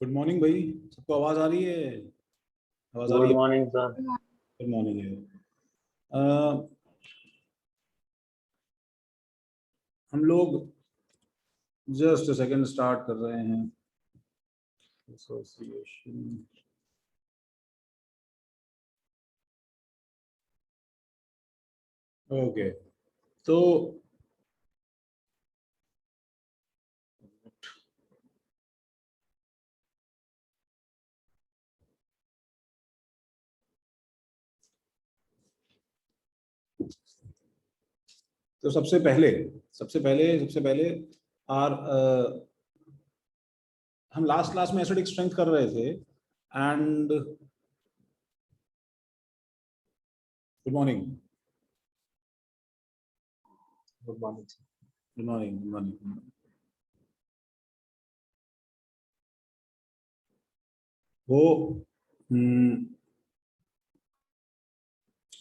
Good morning भाई। सबको आवाज आ रही है? आवाज आ रही गुड है? Morning sir. गुड मॉर्निंग है। हम लोग जस्ट सेकंड स्टार्ट कर रहे हैं। एसोसिएशन। ओके, तो सबसे पहले आर हम लास्ट क्लास में एसिडिक स्ट्रेंथ कर रहे थे। And good morning. Good morning sir. Good morning. Good morning. वो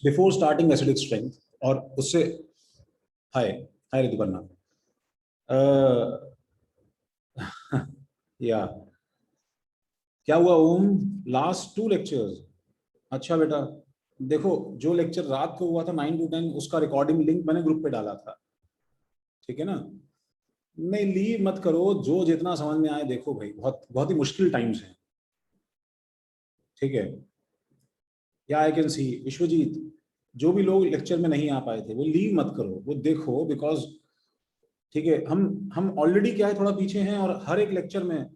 बिफोर स्टार्टिंग एसिडिक स्ट्रेंथ और उससे हाय हाय ऋतुपर्णा। या क्या हुआ ओम? Last 2 lectures. अच्छा बेटा, देखो जो लेक्चर रात को हुआ था 9 to 10 उसका रिकॉर्डिंग लिंक मैंने ग्रुप पे डाला था, ठीक है ना? नहीं लीव मत करो, जो जितना समझ में आए देखो भाई, बहुत बहुत ही मुश्किल टाइम्स हैं, ठीक है? या आई कैन सी विश्वजीत, जो भी लोग लेक्चर में नहीं आ पाए थे वो लीव मत करो, वो देखो, बिकॉज ठीक है हम ऑलरेडी क्या है थोड़ा पीछे हैं, और हर एक लेक्चर में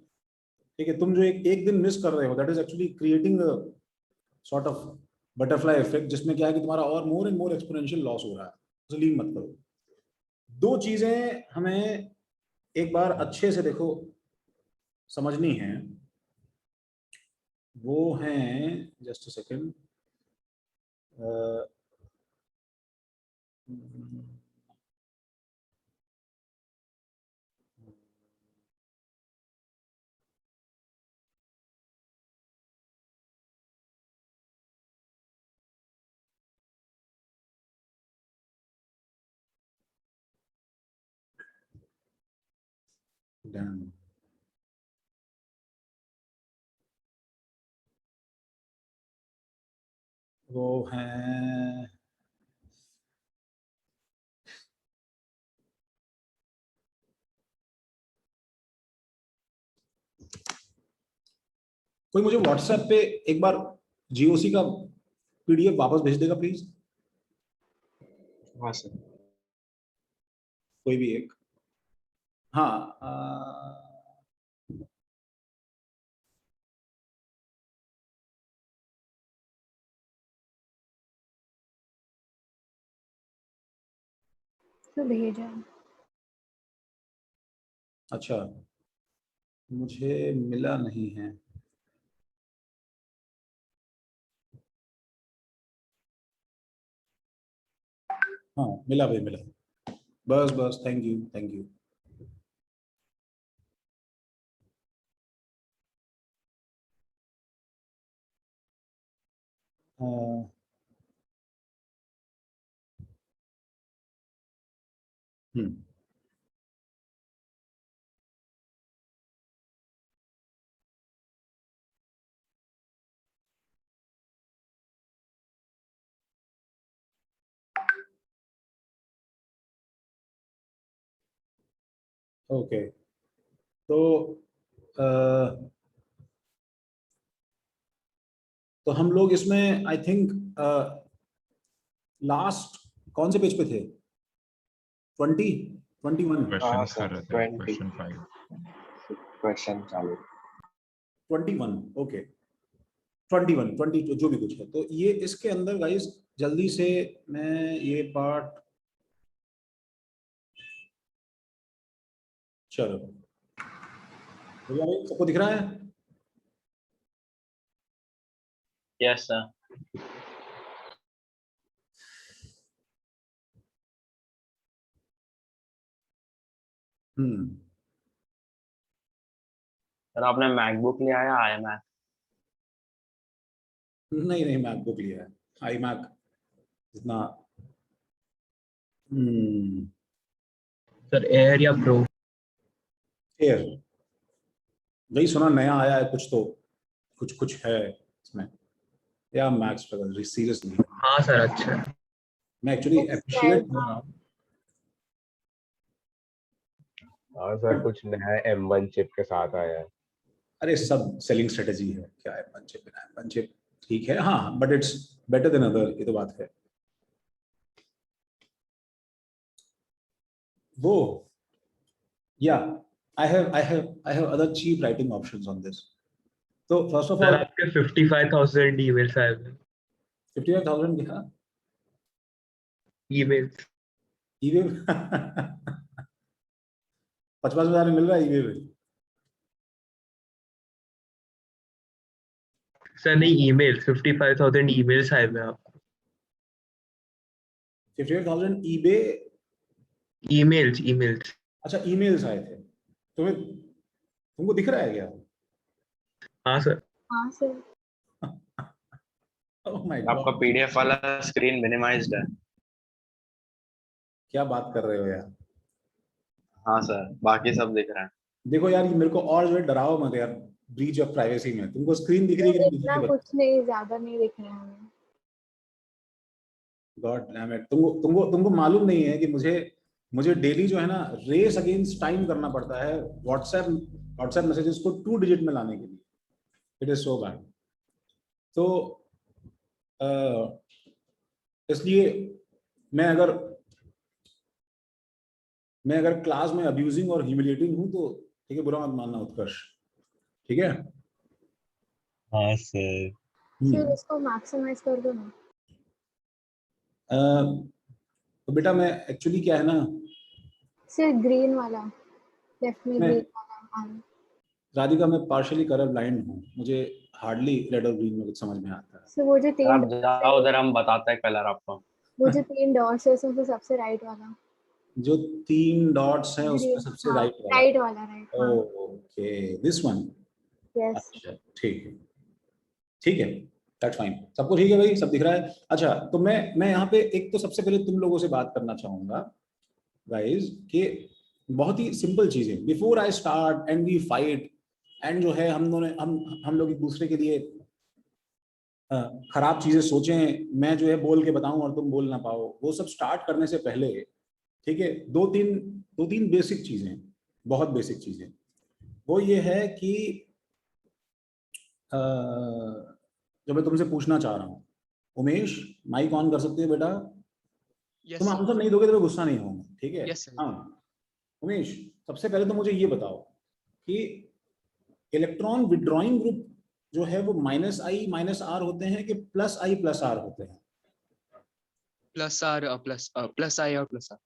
ठीक है तुम जो एक दिन मिस कर रहे हो that is actually creating sort of butterfly effect, जिसमें क्या है कि तुम्हारा और more and more exponential loss हो रहा है। तो लीव मत करो। दो चीजें हमें एक बार अच्छे से देखो समझनी है, वो हैं जस्ट सेकेंड। वो हैं कोई मुझे व्हाट्सएप पे एक बार जीओसी का पीडीएफ वापस भेज देगा प्लीज? हाँ सर। कोई भी एक। हाँ तो भेजा। अच्छा, मुझे मिला नहीं है। हाँ मिला भाई, मिला। बस बस, thank you thank you. Hmm okay, तो तो हम लोग इसमें आई थिंक लास्ट कौन से पेज पे थे? 20, 21, हाँ क्वेश्चंस कर सर। रहे थे, 20 क्वेश्चन 5। क्वेश्चन चालू। 21, ओके। 21, 22 जो भी कुछ है, तो ये इसके अंदर गाइस जल्दी से मैं ये पार्ट, चलो भैया भाई सबको दिख रहा है? Yes sir. हम्म सर आपने मैकबुक लिया है आई मैक? नहीं नहीं, मैकबुक लिया है। आई मैक जितना सर एयर या प्रो? एयर। वही सुना नया आया है कुछ, तो कुछ कुछ है इसमें। या मैक्स सीरियसली हाँ सर, अच्छा है। मैं एक्चुअली अप्रिशिएट कर रहा हूँ। हाँ सर, कुछ नया M1 चिप के साथ आया है। अरे सब सेलिंग स्ट्रेटेजी है, क्या है M1 चिप ठीक है, हाँ, but it's better than other, ये तो बात है। वो या I have other cheap writing options on this. तो फर्स्ट ऑफ सर ऑल आपके 55,000 ईमेल्स आए हुए। 55,000 क्या ईमेल्स ईवे 55,000 में मिल रहा है ईवे में? सर नहीं, ईमेल 55,000 ईमेल्स आए हुए हैं आपको। 58,000 ईबे? ईमेल्स ईमेल्स अच्छा ईमेल्स आए थे तुम्हें, तुमको दिख रहा है क्या? हाँ सर। हाँ सर। ओह माय आपका गॉड, PDF वाला स्क्रीन मिनिमाइज्ड है। क्या बात कर रहे हो यार। हाँ सर, बाकी सब दिख रहा है। देखो यार, ये मेरे को और जो है डराओ मत यार, ब्रीच ऑफ प्राइवेसी में। तुमको स्क्रीन दिख रही है कि नहीं दिख इतना रही है? कुछ नहीं, ज्यादा नहीं दिख रहा है हमें। गॉड डैम इट, तुमको तुमको तुमको मालूम नहीं है कि मुझे डेली जो है ना रेस अगेंस्ट टाइम करना पड़ता है व्हाट्सएप मैसेजेस को 2 डिजिट में लाने के लिए। It is so bad. तो इसलिए मैं अगर क्लास में अब्यूजिंग और ह्यूमिलिएटिंग हूं तो ठीक है, बुरा मत मानना उत्कर्ष, ठीक है? हाँ सर। सर इसको मैक्सिमाइज कर दो ना। तो बेटा मैं एक्चुअली क्या है ना, सर ग्रीन वाला, लेफ्ट में मैं ग्रीन वाला। हाँ राधिका, मैं पार्शियली कलर ब्लाइंड हूँ, मुझे हार्डली रेड और ग्रीन में कुछ समझ में आता है। सर वो जो तीन आप जाओ उधर, हम बताते हैं कलर आपको। वो जो 3 डॉट्स है उसमें से सबसे राइट वाला। जो 3 डॉट्स हैं उसमें सबसे हाँ, राइट वाला? राइट वाला, राइट। हाँ ओके, दिस वन। यस। अच्छा ठीक है, ठीक है, दैट्स फाइन। सबको ठीक है भाई, सब दिख रहा है? अच्छा, तो मैं यहाँ पे एक तो सबसे पहले तुम लोगों से बात करना चाहूंगा गाइस कि बहुत ही सिंपल चीजें, before I start and we fight and जो है हम लोग एक दूसरे के लिए खराब चीजें सोचें, मैं जो है बोल के बताऊं और तुम बोल ना पाओ, वो सब स्टार्ट करने से पहले ठीक है, दो तीन बेसिक चीजें, बहुत बेसिक चीजें। वो ये है कि जो मैं तुमसे पूछना चाह रहा हूँ, उमेश माइक ऑन कर सकते हो बेटा? तुम आंसर नहीं दोगे तो मैं गुस्सा नहीं होऊंगा, ठीक है? हाँ उमेश, सबसे पहले तो मुझे ये बताओ कि इलेक्ट्रॉन विड्रॉइंग ग्रुप जो है वो -I-R होते हैं कि +I+R होते हैं? +I और +R।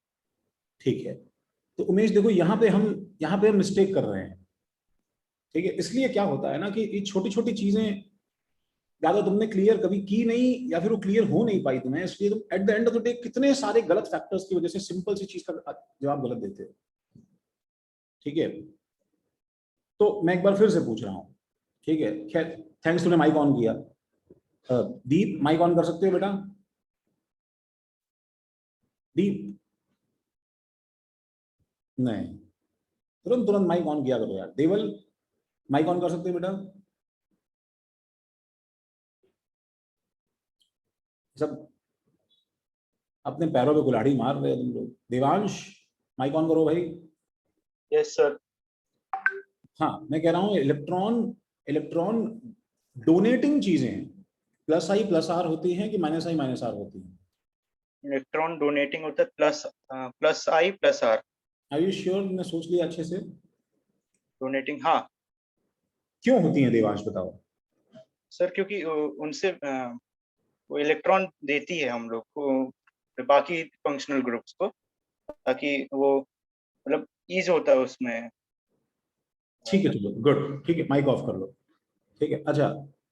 ठीक है, तो उमेश देखो यहाँ पे हम मिस्टेक कर रहे हैं, ठीक है? इसलिए क्या होता है ना कि ये छोटी छोटी चीजें ज्यादा तुमने क्लियर कभी की नहीं, या फिर वो क्लियर हो नहीं पाई तुम्हें, इसलिए तुम at the end of the day कितने सारे गलत फैक्टर्स की वजह से सिंपल सी चीज का जवाब गलत देते हो, ठीक है? तो मैं एक बार फिर से पूछ रहा हूँ, ठीक है? खैर थैंक्स, तूने माइक ऑन किया। दीप माइक ऑन कर सकते हो बेटा? दीप नहीं, तुरंत माइक ऑन किया करो यार। देवल माइक ऑन कर सकते हो बेटा? सब अपने पैरों पे कुल्हाड़ी मार रहे हो तुम लोग। देवांश माइक ऑन करो भाई। Yes sir. हाँ, मैं कह रहा हूँ इलेक्ट्रॉन डोनेटिंग चीजें +I+R होती हैं कि -I-R होती हैं? इलेक्ट्रॉन डोनेटिंग होता है +I+R। Are you sure? तुमने सोच लिया अच्छे से? डोनेटिंग, हाँ क्यों होती हैं देवांश, बताओ? सर, क्योंकि उनसे वो इलेक्ट्रॉन देती है हम लोग को बाकी फंक्शनल ग्रुप्स को, ताकि वो मतलब ईज होता है उसमें। ठीक है, चलो गुड, ठीक है, माइक ऑफ कर लो, ठीक है? अच्छा,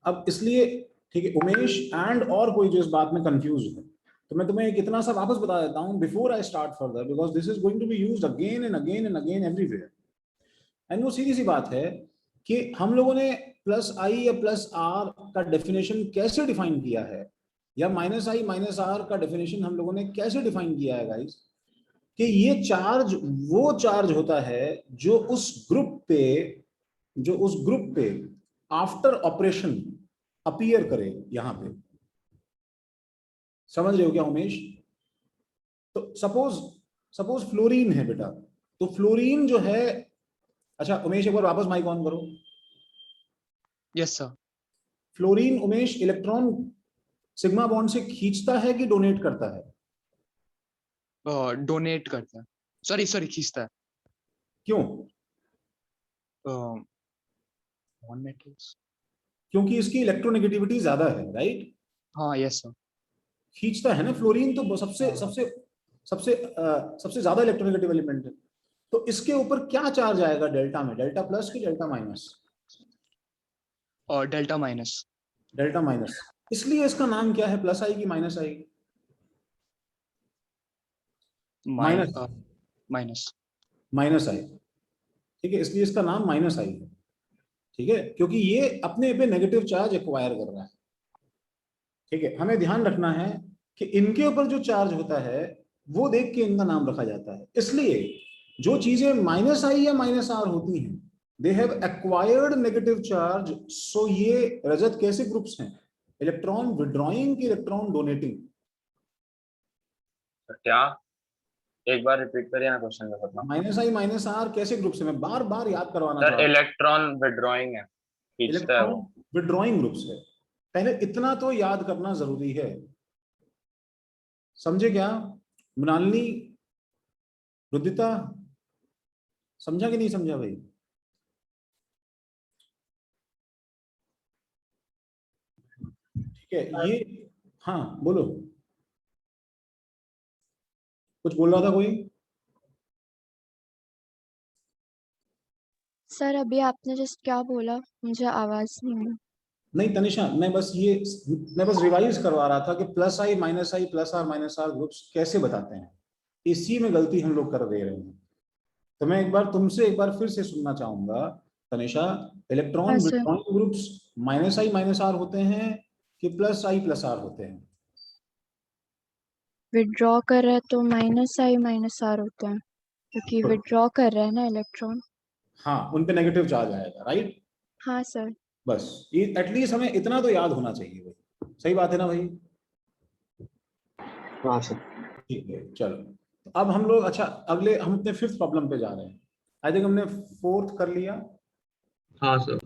अब इसलिए ठीक है उमेश एंड और कोई जो इस बात में कंफ्यूज है, तो मैं तुम्हें एक इतना सा वापस बता देता हूं before I start further, because this is going to be used again and again and again everywhere. And वो सीधी सी बात है कि हम लोगों ने +I या +R का डेफिनेशन कैसे डिफाइन किया है, या -I-R का डेफिनेशन हम लोगों ने कैसे डिफाइन किया है गाइस, कि ये चार्ज वो चार्ज होता है जो उस ग्रुप पे जो उस ग्रुप पे आफ्टर ऑपरेशन अपीयर करे यहां पे। समझ रहे हो क्या उमेश? तो सपोज फ्लोरीन है बेटा, तो फ्लोरीन जो है, अच्छा उमेश एक बार वापस माइक ऑन करो। Yes, sir. Fluorine Umesh electron sigma bond से खींचता है कि डोनेट करता है? Donate करता है। Sorry, खींचता है। क्यों? One matrix. क्योंकि इसकी इलेक्ट्रोनेगेटिविटी ज्यादा है, राइट? हाँ, yes, sir. खींचता है ना फ्लोरीन, तो सबसे हाँ। सबसे सबसे सबसे ज्यादा इलेक्ट्रोनेगेटिव एलिमेंट है। तो इसके ऊपर क्या चार्ज आएगा डेल्टा में? डेल्टा प्लस की डेल्टा माइनस? और delta minus. Delta minus. इसलिए इसका नाम क्या है, प्लस आई की माइनस आई? Minus. Minus Minus. माइनस आई, ठीक है, इसलिए इसका नाम माइनस आई है, ठीक है, क्योंकि ये अपने पे नेगेटिव चार्ज एक्वायर कर रहा है, ठीक है। हमें ध्यान रखना है कि इनके ऊपर जो चार्ज होता है वो देख के इनका नाम रखा जाता है। इसलिए जो चीजें माइनस आई या माइनस आर होती हैं, they have acquired negative charge. So ये रजत कैसे ग्रुप्स हैं? इलेक्ट्रॉन विड्रॉइंग की इलेक्ट्रॉन डोनेटिंग। क्या एक बार रिपीट करिए ना क्वेश्चन का मतलब। माइनस आई माइनस आर कैसे ग्रुप्स है, मैं बार बार याद करवाना सर चाह रहा हूं। इलेक्ट्रॉन विड्रॉइंग है, खींचता है इलेक्ट्रॉन वो। विड्रॉइंग ग्रुप्स है। पहले इतना तो याद करना जरूरी है, समझे क्या? मृणालिनी, रुदिता, समझा कि नहीं समझा भाई? ठीक है, ये हाँ बोलो, कुछ बोल रहा था कोई? सर अभी आपने जस्ट क्या बोला, मुझे आवाज नहीं आई। नहीं तनिषा, मैं बस रिवाइज करवा रहा था कि plus I minus I plus R minus R groups कैसे बताते हैं। इसी में गलती हम लोग कर दे रहे हैं। तो मैं एक बार फिर से सुनना चाहूंगा तनिषा, इलेक्ट्रॉन हाँ sir. Withdrawing groups minus I minus R होते हैं कि प्लस आई प्लस आर होते हैं? विड्रॉ कर रहा है तो माइनस आर होता है, क्योंकि तो विड्रॉ कर रहा है ना इलेक्ट्रॉन। हाँ, उन पे नेगेटिव चार्ज आएगा, राइट? हाँ सर। बस ये एटलीस्ट हमें इतना तो याद होना चाहिए भाई, सही बात है ना भाई? हाँ सर। ठीक है, चलो। तो अब हम लोग, अच्छा अगले हम अपने फिफ्थ प्रॉब्लम पे जा रहे हैं। आई थिंक हमने फोर्थ कर लिया। हाँ सर।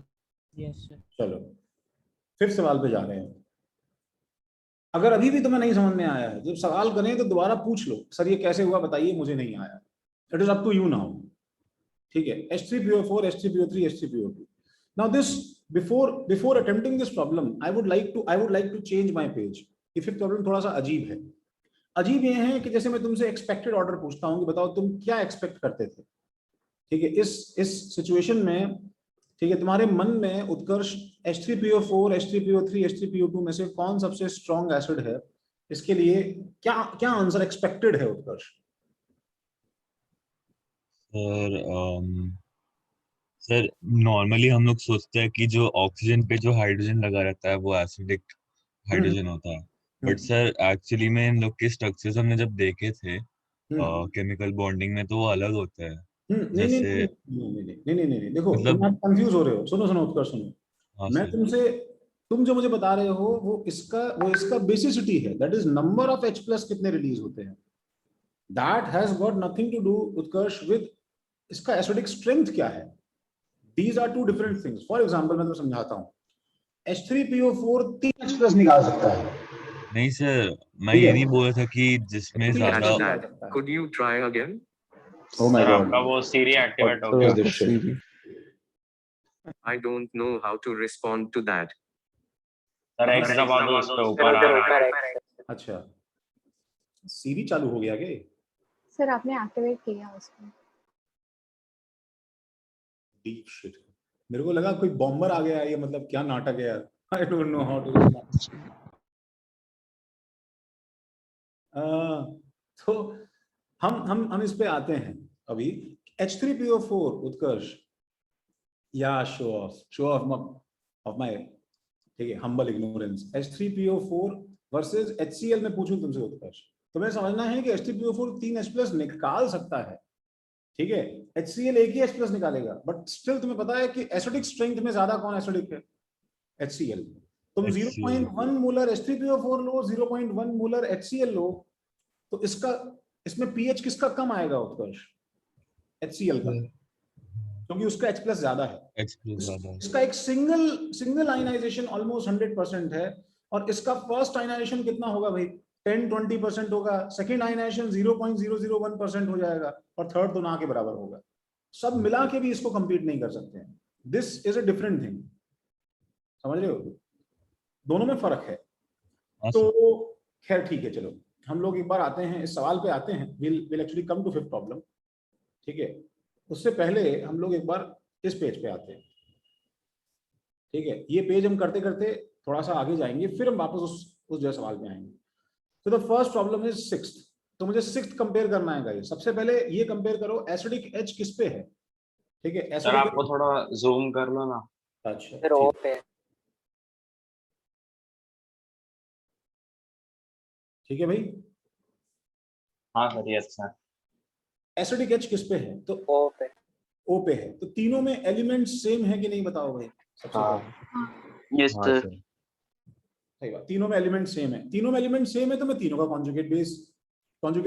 चलो फिफ्थ सवाल पे जा रहे हैं। अगर अभी भी तुम्हें नहीं समझ में आया है, जब सवाल करें तो दोबारा पूछ लो, सर ये कैसे हुआ बताइए, मुझे नहीं आया। It is up to you now, ठीक है। H3PO4 H3PO3 H3PO2। now this before attempting this problem I would like to change my page। ये फिफ्थ प्रॉब्लम थोड़ा सा अजीब है। अजीब ये है कि जैसे मैं तुमसे एक्सपेक्टेड ऑर्डर पूछता हूँ कि बताओ तुम क्या एक्सपेक्ट करते थे, ठीक है, इस सिचुएशन में, ठीक है, तुम्हारे मन में उत्कर्ष H3PO4 H3PO3 H3PO2 में से कौन सबसे स्ट्रॉन्ग एसिड है, इसके लिए क्या क्या आंसर एक्सपेक्टेड है उत्कर्ष? सर नॉर्मली हम लोग सोचते हैं कि जो ऑक्सीजन पे जो हाइड्रोजन लगा रहता है वो एसिडिक हाइड्रोजन होता है, बट सर एक्चुअली में इन लोग के स्ट्रक्चर्स हमने जब देखे थे केमिकल बॉन्डिंग में तो वो अलग होते हैं। नहीं नहीं जैसे नहीं, देखो मतलब तुम कंफ्यूज हो रहे हो। सुनो उत्कर्ष सुनो, हाँ मैं सर, तुम जो मुझे बता रहे हो वो इसका बेसिसिटी है, that is number of H plus कितने रिलीज होते हैं। That has got nothing to do Utkarsh with इसका एसिडिक स्ट्रेंथ क्या है। These are two different things. For example मैं तुम्हें समझाता हूँ, H3PO4 3 H प्लस निकाल सकता है, नहीं सर मैं ठीक ये है, नहीं बोल रहा था कि जिसमें ज्यादा Could you try again? Oh my sir God. आपका वो सीरी एक्टिवेट हो So गया। is this shit. I don't know how to respond to that. Sir x दबा दो, उस पे ऊपर आ रहा है। अच्छा सीरी चालू हो गया क्या? सर आपने एक्टिवेट किया उसको। डीप शिट, मेरे को लगा कोई बॉम्बर आ गया, ये मतलब क्या नाटक है यार। I don't know how to. तो हम इस पे आते हैं अभी। H3PO4 उत्कर्ष, या शो ऑफ माय, ठीक है, humble ignorance. H3PO4 versus HCl में पूछूं तुमसे उत्कर्ष, तुम्हें समझना है कि H3PO4 3H+ निकाल सकता है, ठीक है, HCl एक ही H+ निकालेगा, बट स्टिल तुम्हें पता है कि एसिडिक स्ट्रेंथ में ज्यादा कौन एसिडिक है? HCl। तुम HCl 0.1 मोलर H3PO4 लो, 0.1 मोलर HCl लो, तो इसमें pH किसका कम आएगा उत्कर्ष? HCl का, क्योंकि उसका H+ ज्यादा है। H+ ज्यादा है। इसका एक सिंगल आयनाइजेशन ऑलमोस्ट 100% है, और इसका फर्स्ट आयनाइजेशन कितना होगा भाई? 10-20% होगा, सेकेंड आयनाइजेशन 0.001% हो जाएगा, और थर्ड तो ना के बराबर होगा। सब मिला के भी इसको कंप्लीट नहीं कर सकते हैं। This is a different thing, समझ रहे हो? दोनों में फर्क है। हाँ, तो खैर ठीक है, चलो हम लोग एक बार आते हैं इस सवाल पे आते हैं। Will actually come to fifth problem, ठीक है? उससे पहले हम लोग एक बार इस पेज पे आते हैं, ठीक है? ये पेज हम करते करते थोड़ा सा आगे जाएंगे, फिर हम वापस उस जो सवाल पे आएंगे। तो the first problem is 6th। तो मुझे 6th कंपेयर करना है गाइस। सबसे पहले ये कंपेयर करो, एसिडिक H किस पे है? ठीक है, सर एसिडिक आपको थोड़ा जूम कर लो ना। अच्छा सर ओ पे ठीक है भाई। हाँ सर ये अच्छा है। एसिडिक H किस पे है? तो ओ पे O पे है। तो तीनों में एलिमेंट सेम है कि नहीं बताओ भाई सबसे हाँ। पहले। यस हाँ सर। सर। सही बात, तीनों में एलिमेंट सेम है। तीनों में एलिमेंट सेम है तो मैं तीनों का कॉन्जुगेट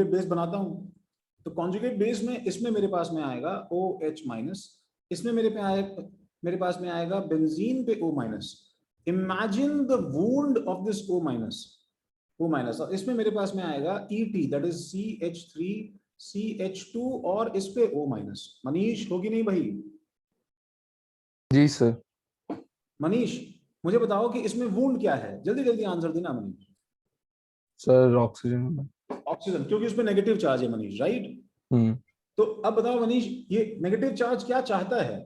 बेस बनाता हूं। तो कॉन्जुगेट बेस में इसमें मेरे पास में आएगा OH-, इसमें मेरे पास में आएगा बेंजीन पे O-। Imagine the wound of this O-, और इसमें मेरे पास में आएगा ET, दैट इज CH3CH2, और इस पे O-। मनीष होगी नहीं भाई? जी सर। मनीष मुझे बताओ कि इसमें वुंड क्या है? जल्दी जल्दी आंसर देना मनीष। Sir oxygen. ऑक्सीजन, क्योंकि उस पे नेगेटिव चार्ज है मनीष, राइट? तो अब बताओ मनीष, ये नेगेटिव चार्ज क्या चाहता है,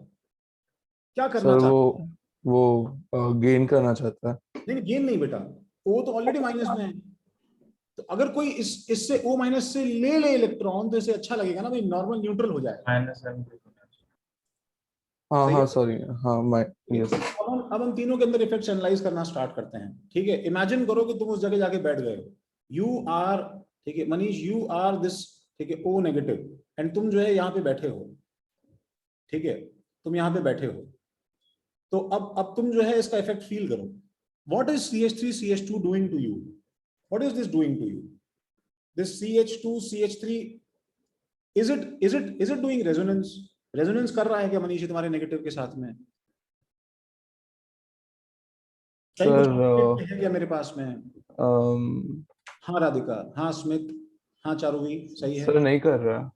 क्या करना सर चाहता है? वो गेन करना चाहता है। नहीं गेन नहीं बेटा, O तो ऑलरेडी माइनस में है। तो अगर कोई इससे O- से ले इलेक्ट्रॉन, तो इसे अच्छा लगेगा ना भाई, नॉर्मल न्यूट्रल हो जाएगा। हाँ सही हाँ है? सॉरी हाँ यस। अब हम तीनों के अंदर इफेक्ट्स एनालाइज करना स्टार्ट करते हैं, ठीक है? इमेजिन करो कि तुम उस जगह जाके बैठ गए हो, यू आर, ठीक है मनीष, यू आर दिस, ठीक है, O-, एंड तुम जो है यहाँ पे बैठे हो, ठीक है? तुम यहाँ पे बैठे हो। तो अब तुम जो है इसका इफेक्ट फील करो। What is CH3CH2 doing to you? What is this doing to you? This CH2CH3, is it doing resonance कर रहा है क्या मनीष तुम्हारे नेगेटिव के साथ में? सर है क्या मेरे पास में? हाँ राधिका, हाँ स्मित, हाँ चारुवी, सही है? सर नहीं कर रहा।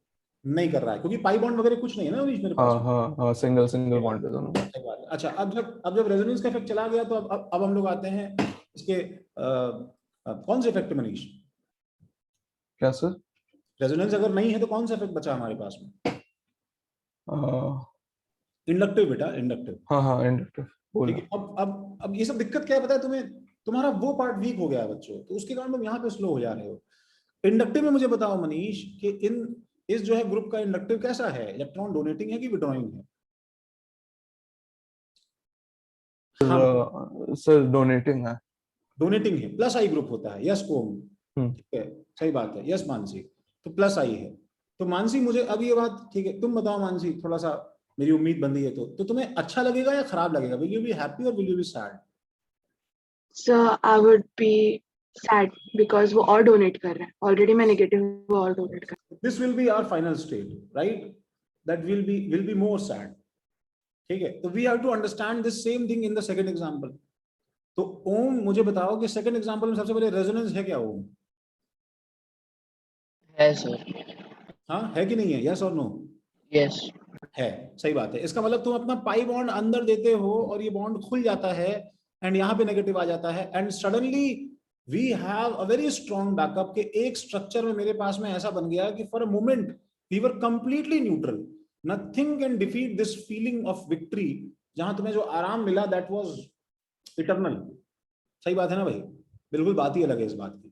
नहीं कर रहा है क्योंकि पाई बॉन्ड वगैरह कुछ नहीं है ना मनीष मेरे पास हाँ में। हाँ हाँ सिंगल बॉन्ड है दोनों। सही बात है। अच्छा, अब जब रेजोनेंस का इफेक्ट चला गया, तो अब हम लोग आते हैं इसके कौन से इफेक्ट मनीष? क्या सर? रेजोनेंस अगर नहीं है तो कौन सा इफेक्ट बचा हमारे पास में? इंडक्टिव बेटा, इंडक्टिव। हाँ हाँ इंडक्टिव बोला। ठीक है, अब ये सब दिक्कत क्या है पता है तुम्हें? तुम्हारा वो पार्ट वीक हो गया है बच्चों, तो उसके कारण तुम यहाँ पे स्लो हो जा रहे हो। इंडक्टिव में मुझे बताओ मनीष कि इस जो है ग्रुप का इंडक्टिव कैसा है? इलेक्ट्रॉन डोनेटिंग है कि विड्रॉइंग है? सर डोनेटिंग है। डोनेटिंग है, प्लस आई ग्रुप होता है। यस ओम, ठीक है, सही बात है। यस मानसी, तो प्लस आई है। तो मानसी मुझे अब ये बात, ठीक है तुम बताओ मानसी, थोड़ा सा मेरी उम्मीद बंधी है तो तुम्हें अच्छा लगेगा या खराब लगेगा? विल यू बी हैप्पी और will you be sad? Sir I would be sad because वो और डोनेट कर रहा है, ऑलरेडी मैं नेगेटिव, वो और डोनेट कर रहा है। This will be our final state, right? That will be more sad, ठीक है? तो we have to understand this same thing in the second example. तो ओम मुझे बताओ कि सेकंड एग्जांपल में सबसे पहले रेजोनेंस है क्या ओम? है सर। हाँ है कि नहीं है? यस और नो? यस है, सही बात है। इसका मतलब तुम अपना पाई बॉन्ड अंदर देते हो और ये बॉन्ड खुल जाता है एंड यहाँ पे नेगेटिव आ जाता है, and suddenly we have a very strong backup के एक स्ट्रक्चर में मेरे पास में ऐसा बन गया कि for a moment we were completely neutral. Nothing can defeat this feeling of victory. जहां तुम्हें जो आराम मिला दैट वाज इटर्नल। सही बात है ना भाई? बिल्कुल बात ही अलग है इस बात की।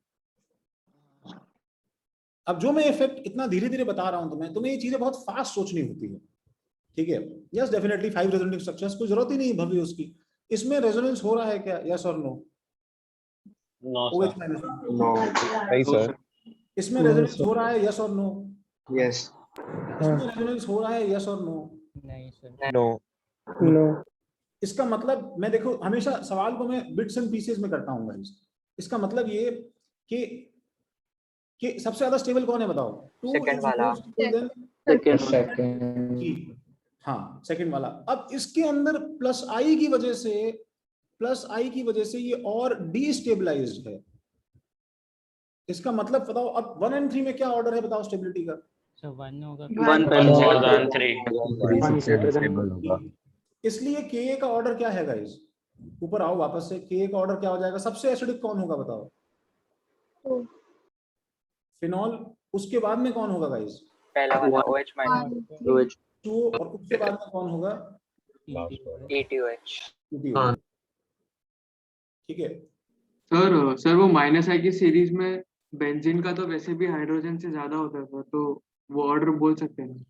अब जो मैं इफेक्ट इतना धीरे धीरे बता रहा हूं तुम्हें ये चीजें बहुत फास्ट सोचनी होती है, ठीक है? यस डेफिनेटली 5 रेजोनेटिंग स्ट्रक्चर्स, कोई जरूरत ही नहीं भव्य उसकी। इसमें रेजोनेंस हो रहा है क्या? यस और no? No OH- sir. No. नहीं सर। इसमें रेजोनेंस हो रहा है? यस और नो? यस। इसमें रेजोनेंस हो रहा है, यस और नो? नहीं सर। नो नो इसका मतलब, मैं देखो हमेशा सवाल को मैं बिट्स एंड पीसेस में करता हूँ गाइस। इसका मतलब ये कि सबसे ज्यादा स्टेबल कौन है बताओ? 2 Second is वाला। more stable than second 3। हाँ सेकंड वाला। अब इसके अंदर प्लस आई की वजह से ये और डीस्टेबलाइज्ड है। इसका मतलब बताओ अब 1 and 3 में क्या ऑर्डर है बताओ स्टेबिलिटी का? सर 1 होगा। One more than 3. स्टेबल होगा। इसलिए के का ऑर्डर क्या है गाइस? ऊपर आओ वापस से, के का ऑर्डर क्या हो जाएगा? सबसे एसिडिक कौन होगा बताओ? 2 फिनॉल। उसके बाद में कौन होगा गाइस? पहला वाला OH माइनस। 1 टू। और उसके बाद में कौन होगा? ETOH। हाँ। ठीक है। सर वो माइनस आई की सीरीज में बेंजीन का तो वैसे भी हाइड्रोजन से ज्यादा होता था, तो वो ऑर्डर बोल सकते हैं।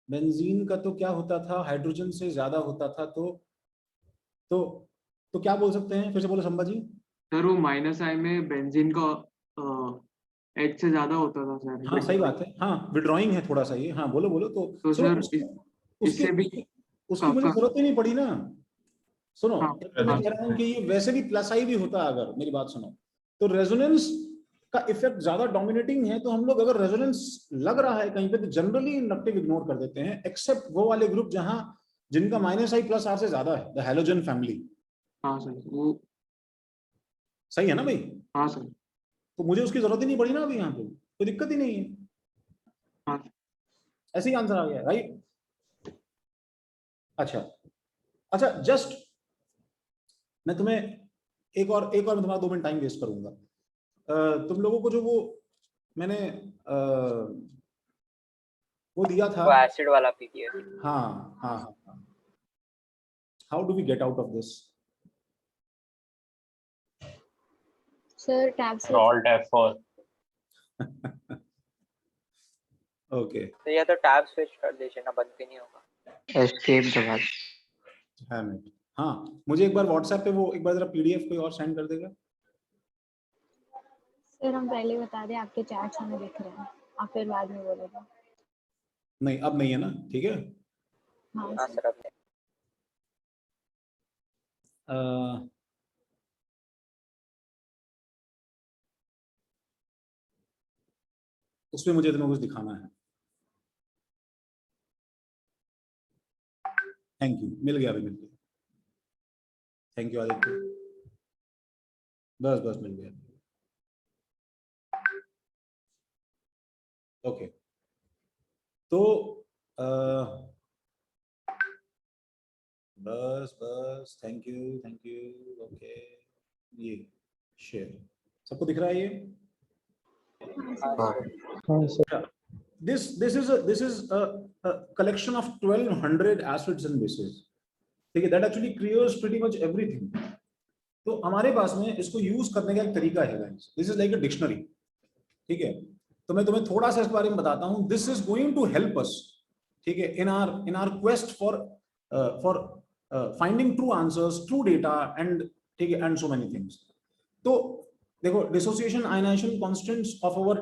बेंजीन का तो क्या होता था? हाइड्रोजन से ज्यादा होता था। तो क्या बोल सकते हैं? फिर से बोलो संभा जी। सर वो माइनस आई में बेंजीन का H से ज्यादा होता था सर। हाँ सही बात है। हाँ विड्रॉइंग है थोड़ा सा ये। हाँ बोलो बोलो। तो सर इससे भी उसकी मुझे जरूरत ही नहीं पड़ी ना। सुनो, हाँ, मैं कह रहा हूँ कि ये वैसे भी प्लस आई भी होता अगर, मेरी बात सुनो, तो रेजोनेंस का इफेक्ट ज्यादा डोमिनेटिंग है। तो हम लोग अगर रेजोनेंस लग रहा है कहीं पे तो जनरली इंडक्टिव इग्नोर कर देते हैं, एक्सेप्ट वो वाले ग्रुप जहां जिनका माइनस आई प्लस आर से ज्यादा है, द हैलोजन फैमिली। हाँ सर वो सही है ना भाई? हाँ सर। तो मुझे उसकी जरूरत ही नहीं पड़ी ना अभी, यहाँ पे कोई दिक्कत ही नहीं है। हाँ ऐसे ही आंसर आ गया राइट। अच्छा जस्ट मैं तुम्हें एक और मैं तुम्हारा 2 मिनट टाइम वेस्ट करूंगा। तुम लोगों को जो वो मैंने वो दिया था, वो एसिड वाला पीटीए। हाँ। How do we get out of this? Sir tab से Alt F4. ओके। तो या तो टैब स्विच कर दीजिए ना, बंद भी नहीं होगा। एस्केप दबा। हाँ मुझे एक बार व्हाट्सएप पे वो एक बार जरा पीडीएफ कोई और सेंड कर देगा। सर हम पहले बता दें, आपके चैट्स हमें दिख रहे हैं, आप फिर बाद में बोलेगा। नहीं अब नहीं है ना? ठीक है। हाँ हाँ सर। सर अब उसमें मुझे तुम्हें कुछ दिखाना है। थैंक यू, मिल गया अभी, मिल गया। थैंक यू आदित्य, बस मिल गया। ओके तो बस थैंक यू। ओके ये शेयर सबको दिख रहा है ये? This is a collection of 1200 acids and bases. ठीक है, that actually clears pretty much everything. तो हमारे पास में इसको यूज करने का एक तरीका है guys. This is like a dictionary. ठीक है, तो मैं तुम्हें थोड़ा सा इस बारे में बताता हूँ. This is going to help us, ठीक है, in our quest for finding true answers, true data, and ठीक है, and so many things. तो देखो, dissociation ionization constants of our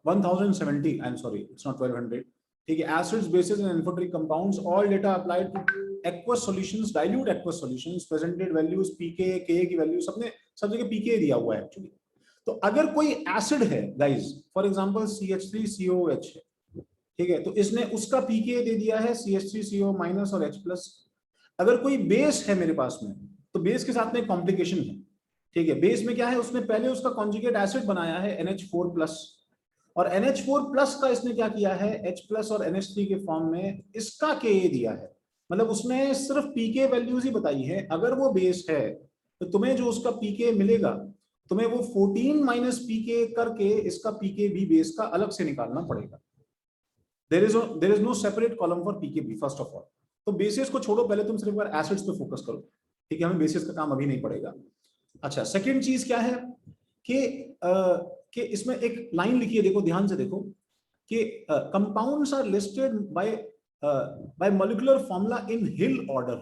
1070, I'm sorry, it's not 1200. ठीक है, acids, bases, and amphoteric compounds, all data applied to aqueous solutions, dilute aqueous solutions, presented values, pK, Ka की value सब जगह pK दिया हुआ है एक्चुअली. तो अगर कोई एसिड है गाइज, फॉर एग्जांपल CH3COOH है, ठीक है, तो इसने उसका pK दे दिया है CH3CO- और H+. अगर कोई बेस है मेरे पास में, तो बेस के साथ में कॉम्प्लिकेशन है. ठीक है, बेस में क्या है, उसने पहले उसका कॉन्जुगेट एसिड बनाया है NH4+, और NH4+ का इसने क्या किया है, H+ और NH3 के फॉर्म में इसका Ka दिया है. मतलब उसने सिर्फ pK वैल्यूज ही बताई है. अगर वो बेस है तो तुम्हें जो उसका pK मिलेगा, तुम्हें वो 14 - pK करके इसका pK भी बेस का अलग से निकालना पड़ेगा. there is no separate column for pKb first of all. तो बेसिस को छोड़ो, पहले तुम सिर्फ बार एसिड्स पे फोकस करो. ठीक है, हमें बेसिस का काम अभी नहीं पड़ेगा. अच्छा, सेकंड चीज क्या है कि इसमें एक लाइन लिखी है, देखो ध्यान से देखो, कि compounds are listed by molecular formula in Hill order.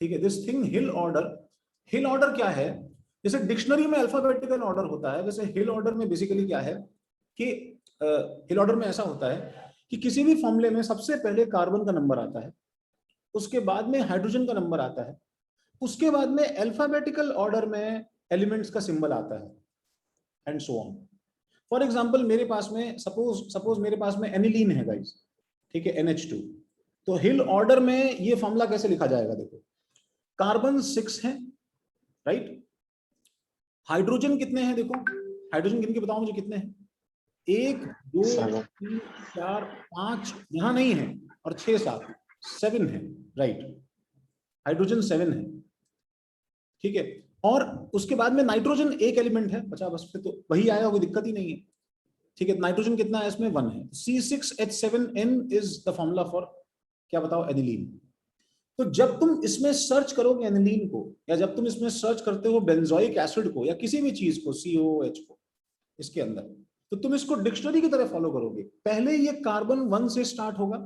ठीक है, दिस थिंग हिल ऑर्डर क्या है, जैसे डिक्शनरी में अल्फाबेटिकल ऑर्डर होता है, जैसे हिल ऑर्डर में बेसिकली क्या है कि हिल ऑर्डर में ऐसा होता है कि किसी भी फॉर्मूले में सबसे पहले कार्बन का नंबर आता है, उसके बाद में हाइड्रोजन का नंबर आता है, उसके बाद में अल्फाबेटिकल ऑर्डर में एलिमेंट्स का सिंबल आता है, and so on. For example मेरे पास में सपोज मेरे पास में एनिलीन है गाइस, ठीक है, NH2, तो हिल ऑर्डर में ये फॉर्मूला कैसे लिखा जाएगा? देखो, कार्बन 6 है, राइट? हाइड्रोजन कितने हैं? देखो हाइड्रोजन गिन के बताओ मुझे कितने हैं? 1 2 3 4 5 यहां नहीं है, और 6 7 7 है, राइट? हाइड्रोजन 7 है, ठीक है। और उसके बाद में नाइट्रोजन एक एलिमेंट है बचा, बस फिर तो वही आया, कोई दिक्कत ही नहीं है, ठीक है। नाइट्रोजन कितना है इसमें? 1 है। C6H7N is the formula for, क्या बताओ, एनिलीन। तो जब तुम इसमें सर्च करोगे एनिलीन को, या जब तुम इसमें सर्च करते हो बेंजोइक एसिड को, या किसी भी चीज को, COOH को, इसके अंदर, तो तुम इसको डिक्शनरी की तरह फॉलो करोगे। पहले ये कार्बन 1 से स्टार्ट होगा,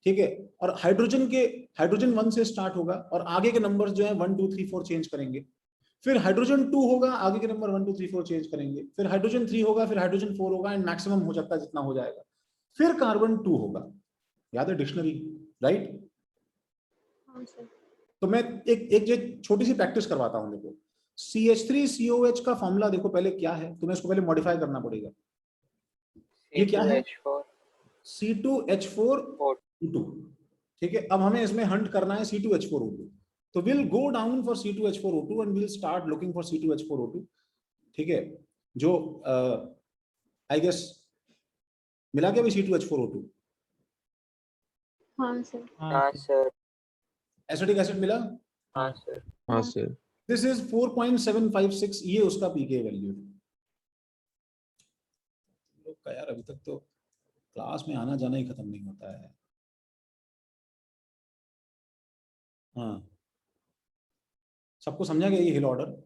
ठीक है, और हाइड्रोजन 1 से स्टार्ट होगा, और आगे के नंबर्स जो है 1 2 3 4 चेंज करेंगे। फिर हाइड्रोजन 2 होगा, आगे के नंबर 1 2 3 4 चेंज करेंगे। फिर हाइड्रोजन 3 होगा, फिर हाइड्रोजन 4 होगा, एंड मैक्सिमम हो सकता है जितना हो जाएगा। फिर कार्बन 2 होगा। याद है डिक्शनरी, राइट? हाँ सर। तो मैं एक छोटी सी प्रैक्टिस करवाता हूं। देखो, CH3COH का फॉर्मूला देखो पहले क्या है, तुम्हें इसको पहले मॉडिफाई करना पड़ेगा। ये क्या है? C2H4O2, ठीक है। अब हमें इसमें हंट करना है C2H4O2, तो will go down for C2H4O2 and will start looking for C2H4O2, ठीक है। जो आई गेस मिला क्या भी C2H4O2? हाँ सर। हाँ सर। एसिटिक एसिड मिला? हाँ सर। हाँ सर। दिस इज 4.756, ये उसका पीके वैल्यू है। लोग का यार अभी तक तो क्लास में आना जाना ही खत्म नहीं होता है। हाँ, सबको समझा गया ये हिल ऑर्डर?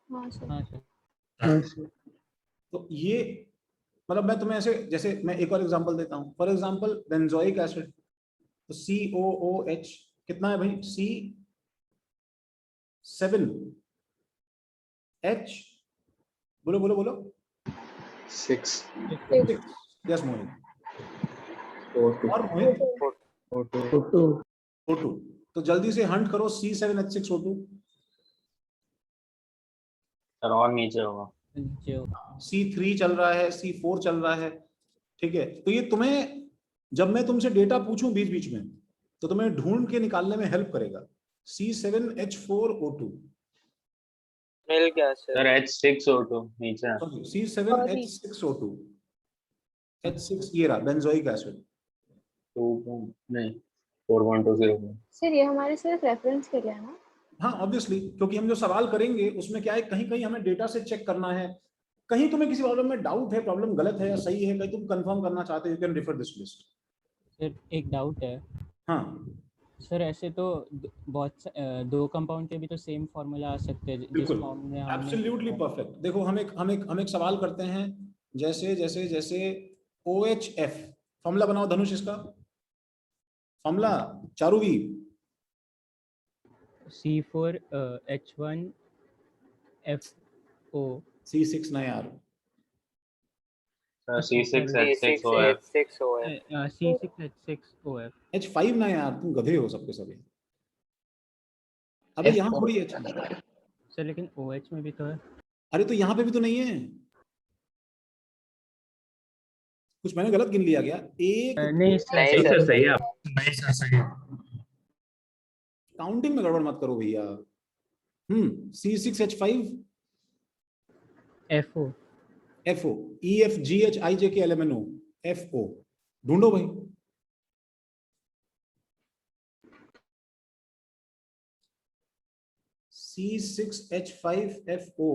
हाँ सर। हाँ सर। तो ये मतलब मैं तुम्हें ऐसे, जैसे मैं एक और एग्जांपल देता हूँ। फॉर एग्जांपल बेंजोइक एसिड, तो COOH कितना है भाई? C7H, बोलो बोलो बोलो। 6 यस मोहित। O2 और मोहित O2 तो जल्दी से हंट करो C7H6O2। सर और नीचे होगा। C3 चल रहा है, C4 चल रहा है, ठीक है। तो ये तुम्हें, जब मैं तुमसे डेटा पूछूं बीच बीच में, तो तुम्हें ढूंढ के निकालने में हेल्प करेगा। C7H4O2, मिल गया सर। सर H6O2 नीचे। C7H6O2, H6 ये रहा बेंजोइक एसिड। 4.20। सर ये हमारे सिर्फ रेफरेंस के लिए है ना? हाँ ऑब्वियसली, क्योंकि हम जो सवाल करेंगे उसमें क्या है, कहीं कहीं हमें डेटा से चेक करना है, कहीं तुम्हें किसी प्रॉब्लम में डाउट है, प्रॉब्लम गलत है या सही है, कहीं तुम कंफर्म करना चाहते हो, you can refer this list. Sir एक डाउट है। हाँ सर ऐसे तो दो कंपाउंड के भी तो सेम फॉर्मूला आ सकते हैं जिस फॉर्म में हमने। Absolutely perfect. देखो हम एक सवाल करते हैं, जैसे OHF फॉर्मूला बनाओ धनुष, इसका फॉर्मूला चारूवी। C4H1FO। C6 ना यार, C6H6OF। C6H6OF। H5 ना यार, तुम गधे हो सबके सभी। अबे यहाँ थोड़ी H है सर, लेकिन OH में भी तो है। अरे तो यहाँ पे भी तो नहीं है, कुछ मैंने गलत गिन लिया क्या? एक नहीं सर सही है आप। नहीं सर सही है। काउंटिंग में गड़बड़ मत करो भैया। C6H5 FO EFGHIJKLMNO FO ढूंढो भाई। C6H5FO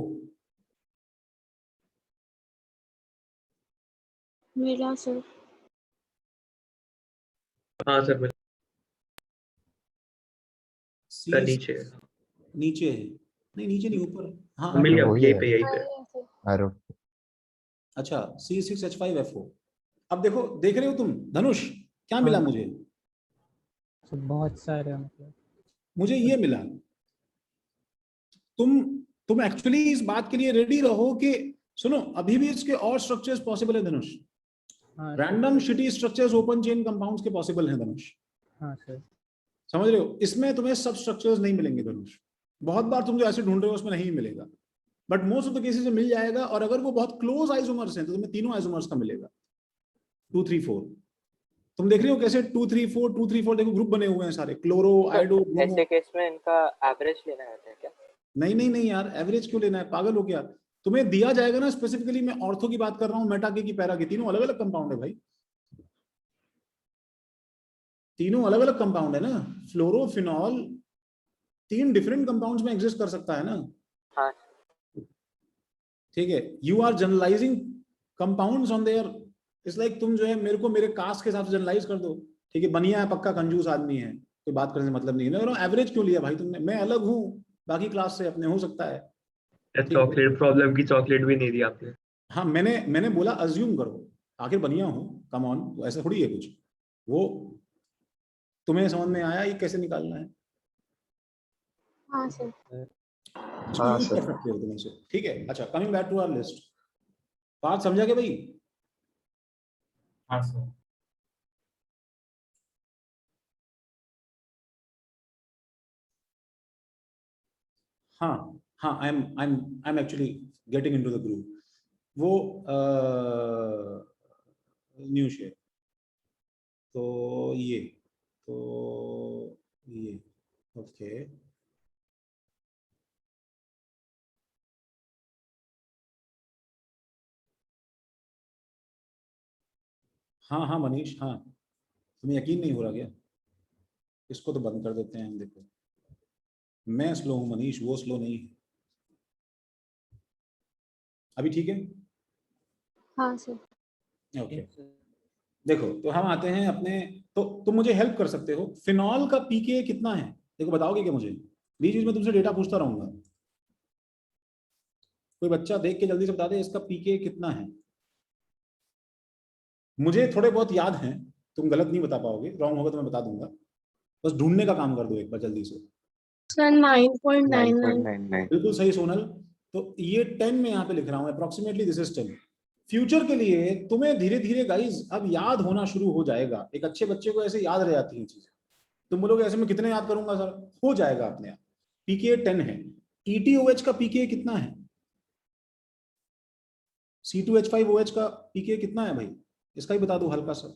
मिला सर। हाँ सर मिल C6 नीचे नीचे है, नहीं नीचे नहीं ऊपर। हाँ मिल गया, वही यहीं है। पे यहीं पे। अरे अच्छा C6H5FO। अब देखो, देख रहे हो तुम धनुष, क्या मिला मुझे? बहुत सारे मतलब मुझे ये मिला। तुम एक्चुअली इस बात के लिए रेडी रहो कि सुनो, अभी भी इसके और स्ट्रक्चर्स पॉसिबल है धनुष। हाँ random shitty structures open chain compounds के पॉसिबल हैं धनुष, हाँ सर। समझ रहे हो? इसमें तुम्हें सब स्ट्रक्चर्स नहीं मिलेंगे धनुष, बहुत बार तुम जो ऐसे ढूंढ रहे हो उसमें नहीं मिलेगा, but most of the cases में मिल जाएगा। और अगर वो बहुत क्लोज आइसोमर्स हैं तो तुम्हें तीनों आइसोमर्स का मिलेगा, 2 3 4। तुम देख रहे हो कैसे 2 3 4 2 3 4 देखो ग्रुप बने हुए हैं सारे, क्लोरो आयोडो ब्रोमो। ऐसे केस में इनका एवरेज लेना रहता है क्या? नहीं नहीं नहीं यार, एवरेज क्यों लेना है, पागल हो क्या? तुम्हें दिया जाएगा ना स्पेसिफिकली, मैं ऑर्थो की बात कर रहा हूँ, मेटा के की पैरा की, तीनों अलग अलग कंपाउंड है भाई, तीनों अलग अलग कंपाउंड है ना। फ्लोरोफिनॉल 3 डिफरेंट कंपाउंड्स में एग्जिस्ट कर सकता है ना। हाँ ठीक है, you are generalising compounds on there, it's like तुम जो है मेरे को मेरे कास्ट के हिसाब से जनरलाइज कर दो, ठीक है, बनिया है, पक्का कंजूस आदमी है, कोई बात करने से मतलब नहीं है। एवरेज क्यों लिया भाई तुमने? मैं अलग हूँ बाकी क्लास से, अपने हो सकता है। चॉकलेट प्रॉब्लम की चॉकलेट भी नहीं दी आपने। हाँ, मैंने बोला अज्यूम करो, आखिर बनिया हूँ, कम ऑन, ऐसा थोड़ी है कुछ। वो तुम्हें समझ में आया ये कैसे निकालना है? हाँ सर। हाँ यूज कर सर। सकते हो तुम इसे, ठीक है। अच्छा, coming back to our list, बात समझा क्या भाई? हाँ सर। हाँ हाँ, I am actually getting into the group. वो न्यू शेयर, तो ये ओके। हाँ हाँ मनीष, हाँ, तुम्हें यकीन नहीं हो रहा क्या? इसको तो बंद कर देते हैं हम। देखो, मैं स्लो हूँ मनीष, वो स्लो नहीं है। अभी ठीक है? हाँ सर। ओके, देखो तो हम आते हैं अपने, तो तुम मुझे हेल्प कर सकते हो, फिनॉल का पीके कितना है? देखो, बताओगे क्या मुझे? बीच बीच में तुमसे डेटा पूछता रहूंगा, कोई बच्चा देख के जल्दी से बता दे इसका पीके कितना है। मुझे थोड़े बहुत याद हैं, तुम गलत नहीं बता पाओगे, रॉन्ग होगा तो मैं बता दूंगा, बस ढूंढने का काम कर दो एक बार जल्दी से। सर 9.99। 9.99। बिल्कुल सही सोनल। तो ये 10 में यहाँ पे लिख रहा हूँ, अप्रोक्सीमेटली दिस इज 10। फ्यूचर के लिए तुम्हें धीरे धीरे गाइज अब याद होना शुरू हो जाएगा, एक अच्छे बच्चे को ऐसे याद रह जाती है चीजें। तुम बोलोगे ऐसे में कितने याद करूंगा सर, हो जाएगा अपने आप। पीके 10 है। ETOH का पीके कितना है? C2H5OH का पीके कितना है भाई? इसका ही बता दो हल्का सा।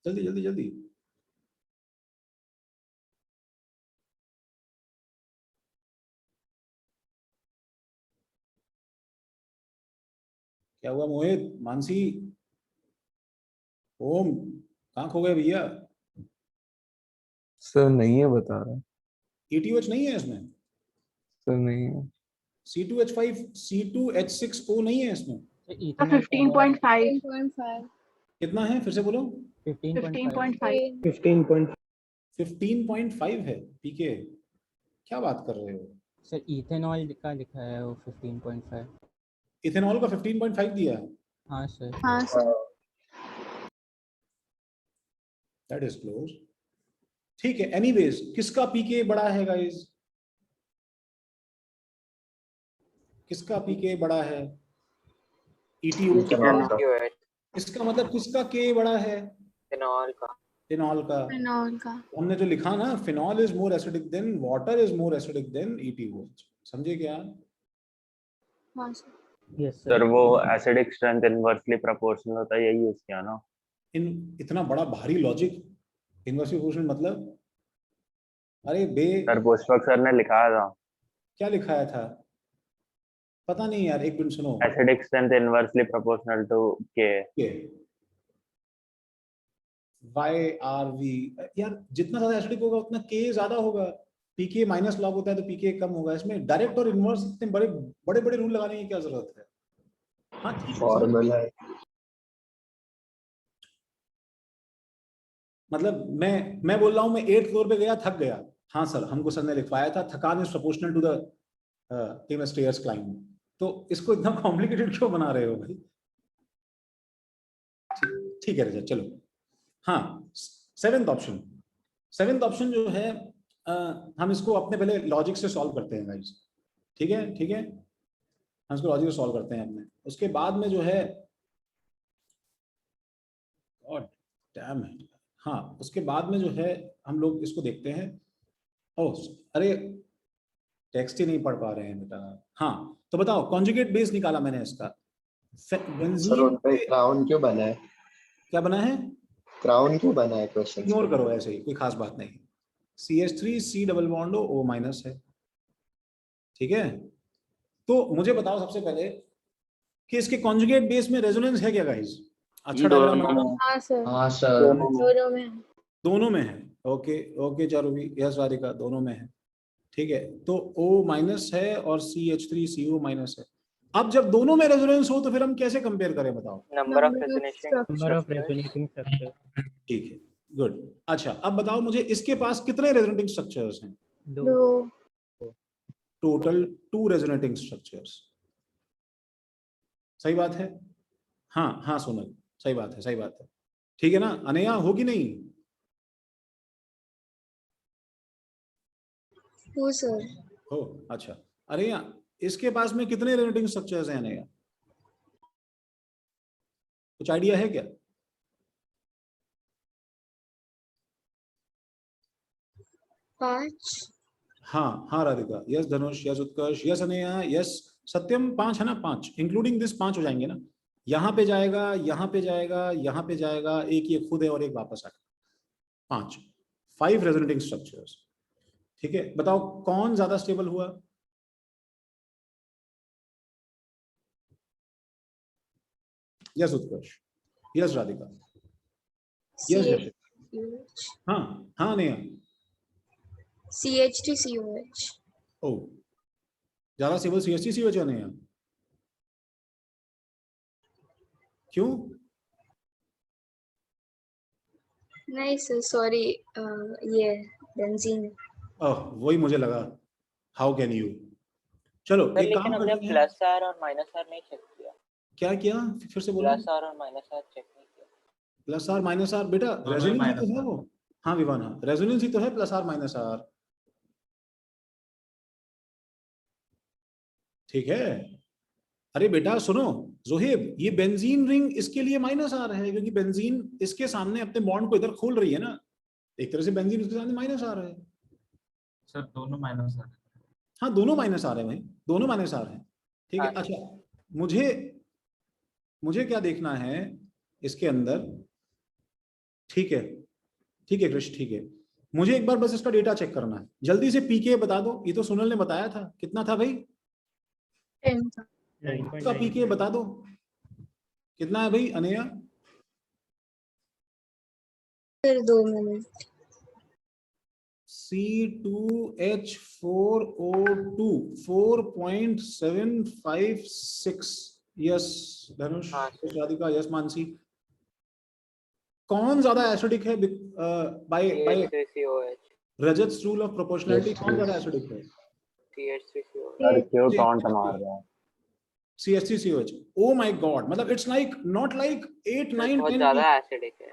जल्दी जल्दी जल्दी। क्या हुआ मोहित, मानसी, ओम, कहाँ खो गए भैया? सर नहीं है बता रहा। ETOH नहीं है इसमें? सर नहीं है। C2H5 C2H6O नहीं है इसमें? 15.5। 15.5। कितना है फिर से बोलो? 15.5। 15.5 है पीके? क्या बात कर रहे हो सर? इथेनॉल का लिखा है वो 15.5। इथेनॉल का 15.5 दिया है? हाँ सर। हाँ सर। That is close. ठीक है, एनीवेज किसका पीके बड़ा है गाइस? किसका पीके बड़ा है? ETOH का। इसका मतलब किसका के बड़ा है? फिनॉल का। फिनॉल का। फिनॉल का। हमने जो लिखा ना, phenol is more acidic then water is more acidic then ETOH, समझे क्या? हाँ सर। यस सर वो एसिडिक स्ट्रेंथ इनवर्सली प्रोपोर्शनल होता है, यही यूज किया ना। इतना बड़ा भारी लॉजिक, इनवर्सली प्रोपोर्शनल मतलब? अरे बे, सर पुष्पक सर ने लिखाया था। क्या लिखाया था? पता नहीं यार, एक मिनट सुनो। Acidic strength inversely proportional to K. YRV यार, जितना ज्यादा एसिडिक होगा उतना के ज्यादा होगा, पीके माइनस लॉग होता है तो पीके कम होगा। इसमें डायरेक्ट और इनवर्स इतने बड़े बड़े बड़े रूल लगाने की क्या जरूरत है? हाँ ठीक है, फॉर्मूला है। मतलब मैं बोल रहा हूँ, मैं 8th फ्लोर पे गया, थक गया, हाँ सर हमको सर ने लिखवाया था थकान is proportional to the famous stairs climb। तो इसको इतना कॉम्प्लिकेटेड क्यों बना रहे हो भाई? ठीक है रजत, चलो। हाँ, सेवेंथ ऑप्शन जो है, हम इसको अपने पहले लॉजिक से सॉल्व करते हैं गाइस, ठीक है, ठीक है, हम इसको लॉजिक सॉल्व करते हैं अपने। उसके बाद में जो है और डैम है, हाँ उसके बाद में जो है हम लोग इसको देखते हैं। ओह अरे टेक्स्ट ही नहीं पढ़ पा रहे हैं बेटा। हाँ तो बताओ, कॉन्जुगेट बेस निकाला मैंने इसका। सर बेंजीन उन पे क्राउन क्यों बना है? क्या बना है? क्राउन क्यों बना है क्वेश्चन? इग्नोर करो, ऐसे ही कोई खास बात नहीं। CH3 C double bond O minus है, ठीक है। तो मुझे बताओ सबसे पहले कि इसके कॉन्जुगेट बेस में रेजोनेंस है क्या गाइस? अच्छा डायग्राम बना। हाँ सर, हाँ सर। दोनों में है। दोनों में है, okay okay Charuvi, yes Radhika, दोनों में है, ठीक है। तो O माइनस है और CH3 CO माइनस है। अब जब दोनों में रेजोनेंस हो तो फिर हम कैसे कंपेयर करें बताओ? Number of number of resonating structure. ठीक है, गुड। अच्छा अब बताओ मुझे, इसके पास कितने रेजोनेटिंग स्ट्रक्चर्स हैं? 2। Total 2 resonating structures. सही बात है? हाँ हाँ सोनल, सही बात है, सही बात है, ठीक है ना। अनया हो कि नहीं? हो सर। हो, अच्छा। अनया इसके पास में कितने रेजोनेटिंग स्ट्रक्चर्स हैं अनया? कुछ आइडिया है क्या? पांच। हाँ हाँ राधिका, यस धनुष, यस उत्कर्ष, यस अनया, यस सत्यम। 5 है ना? 5 इंक्लूडिंग दिस 5 हो जाएंगे ना। यहाँ पे जाएगा, यहाँ पे जाएगा, यहाँ पे जाएगा, एक ये खुद है और एक वापस आएगा। 5 रेजोनेटिंग स्ट्रक्चर्स, ठीक है। बताओ कौन ज्यादा स्टेबल हुआ? यस उत्कर्ष, यस राधिका, यस जश। हाँ हाँ अनया। CH3COH। ओ ज्यादा स्टेबल CH3 COH अनया, क्यों? नहीं सर, सॉरी, ये बेंजीन। वही मुझे लगा, हाउ कैन यू। चलो सर एक लेकिन काम हमने करते हैं। प्लस आर और माइनस आर नहीं चेक किया। क्या किया? फिर से बोलो। प्लस आर और माइनस आर चेक नहीं किया। प्लस आर माइनस आर बेटा रेजोनेंस ही तो है वो। हाँ विवान, हाँ रेजोनेंस ही तो है प्लस आर माइनस आर, ठीक है। अरे बेटा सुनो जोहेब, ये बेंजीन रिंग इसके लिए माइनस आर है क्योंकि बेंजीन इसके सामने अपने बॉन्ड को इधर खोल रही है ना, एक तरह से बेंजीन इसके सामने माइनस आर है। सर दोनों माइनस आर। हाँ दोनों माइनस आर है भाई, दोनों माइनस आर है, ठीक है। अच्छा मुझे मुझे क्या देखना है इसके अंदर, ठीक है, ठीक है कृष्ण, ठीक है। मुझे एक बार बस इसका डेटा चेक करना है, जल्दी से पीके बता दो। ये तो सुनल ने बताया था, कितना था भाई? 10। इसका पीके बता दो कितना है भाई अनया? फिर 2 minute. C2H4O2 4.756। Yes Dhanush, yes Radhika, yes Mansi. कौन ज्यादा एसिडिक है by Rajat rule of proportionality? कौन ज्यादा एसिडिक है? सर क्यों टॉन्ट मार रहा है? CH3COH। ओ माय गॉड, मतलब इट्स लाइक नॉट लाइक 8 9 बहुत 10 ज्यादा एसिडिक है।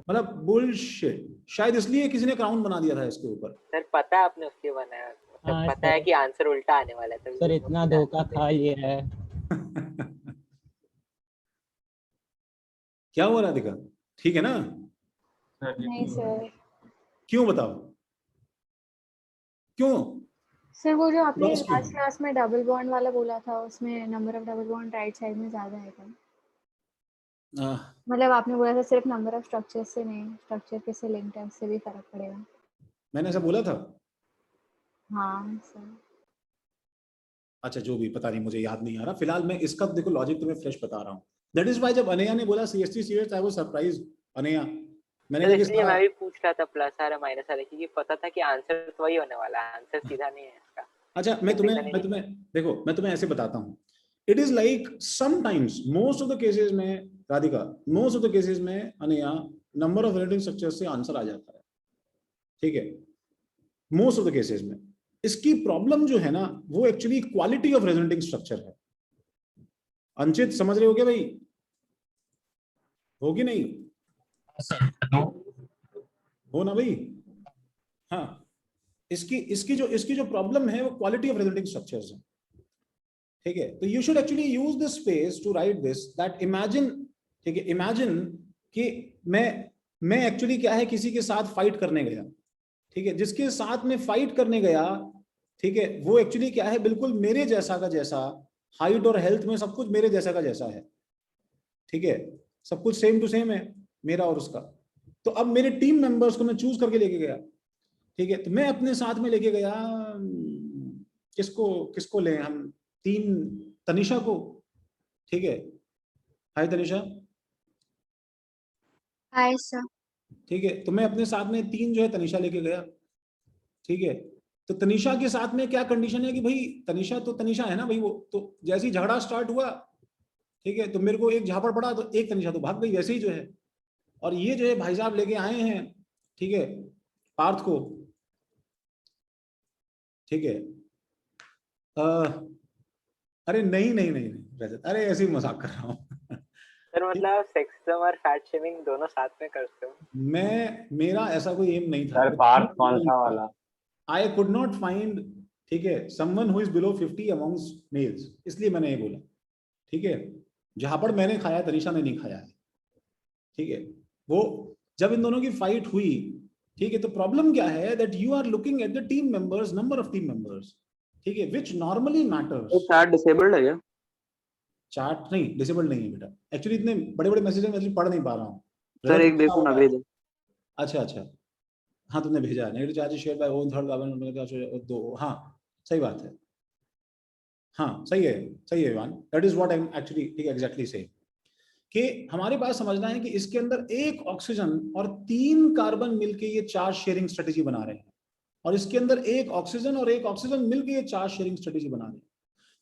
मतलब बुलशिट। शायद इसलिए किसी ने क्राउन बना दिया था इसके ऊपर। सर पता है आपने उसके बनाया, मतलब पता है कि आंसर उल्टा आने वाला है। सर इतना धोखा खा लिया है। क्या हुआ राधिका, ठीक है ना? नहीं सर। क्यों बताओ क्यों? सर वो जो आपने Lost क्यों? लास्ट क्लास में डबल बॉन्ड वाला बोला था, उसमें number of double bond right side में ज्यादा है क्या? मतलब आपने बोला था सिर्फ नंबर ऑफ स्ट्रक्चर से नहीं, स्ट्रक्चर किससे लिंक्ड है उससे भी फर्क पड़ेगा। मैंने ऐसा बोला था? हाँ सर। अच्छा जो भी, पता नहीं, मुझे याद नहीं आ रहा। फिलहाल मैं इसका देखो लॉजिक तुम्हें फ्रेश बता रहा हूँ। दैट इज वाई जब अनया ने बोला CH3COH आई वाज सरप्राइज। अनया मैंने कहा कि इसलिए मैं भी पूछ रहा था प्लस आर माइनस आर, क्योंकि पता था कि आंसर तो वही होने वाला है, आंसर सीधा नहीं है इसका। अच्छा मैं तुम्हें देखो, मैं तुम्हें ऐसे बताता हूँ। It is like sometimes, most of the cases में Radhika, most of the cases में Anaya number of resonating structures से आंसर आ जाता है, ठीक है, मोस्ट ऑफ द केसेस में। इसकी प्रॉब्लम जो है ना वो actually quality of resonating structure है। अंचित समझ रहे हो क्या भाई? हो कि नहीं? हो ना भाई? हाँ इसकी जो प्रॉब्लम है वो क्वालिटी ऑफ रेजोनेटिंग स्ट्रक्चर्स है, ठीक है। तो you should actually use this space to write this, that imagine, ठीक है, इमेजिन कि मैं एक्चुअली क्या है, किसी के साथ फाइट करने गया, ठीक है, जिसके साथ में फाइट करने गया, ठीक है, वो एक्चुअली क्या है, बिल्कुल मेरे जैसा का जैसा, हाइट और हेल्थ में सब कुछ मेरे जैसा का जैसा है, ठीक है, सब कुछ सेम टू सेम है मेरा और उसका। तो अब मेरे टीम मेंबर्स को मैं चूज करके लेके गया, ठीक है, तो मैं अपने साथ में लेके गया, किसको लें हम, तनिषा को, ठीक है, हाय तनिषा, हाय सर। ठीक है, तो मैं अपने साथ में 3 जो है तनिषा लेके गया, ठीक है। तो तनिषा के साथ में क्या कंडीशन है कि भाई तनिषा तो तनिषा है ना भाई, वो तो जैसे ही झगड़ा स्टार्ट हुआ, ठीक है, तो मेरे को एक झापड़ पड़ा तो एक तनिषा तो भाग गई वैसे ही जो है। और ये जो है भाई साहब लेके आए हैं, ठीक है, पार्थ को, ठीक है, अरे नहीं नहीं नहीं नहीं रजत, अरे ऐसे ही मजाक कर रहा हूँ। सर मतलब सेक्सिज्म और फैट शेमिंग दोनों साथ में करते हो? मेरा ऐसा कोई एम नहीं था। सर पार्थ कौन सा वाला? आई कुड नॉट फाइंड, ठीक है, someone who is below 50 amongst males, इसलिए मैंने ये बोला, ठीक है। झापड़ मैंने खाया, तनिषा ने नहीं खाया है, ठीक है। वो जब इन दोनों की फाइट हुई, ठीक है, तो प्रॉब्लम क्या है, that you are looking at the team members, number of team members, ठीक है, which normally matters. Chat disabled है क्या? चार्ट नहीं, डिसेबल्ड नहीं है बेटा, एक्चुअली इतने बड़े बड़े मैसेज मैं पढ़ नहीं पा रहा हूँ। सर एक देखो ना, भेज। अच्छा अच्छा, हाँ तुमने भेजा है, negative charge share by 1/3 carbon 2, हाँ सही बात है, हाँ सही है Ivan, that is what I am actually, ठीक है, एग्जैक्टली सेम, कि हमारे पास समझना है कि इसके अंदर एक ऑक्सीजन और 3 कार्बन मिलके ये चार्ज शेयरिंग स्ट्रेटेजी बना रहे हैं, और इसके अंदर एक ऑक्सीजन और एक ऑक्सीजन मिलके ये चार्ज शेयरिंग स्ट्रेटेजी बना रहे हैं।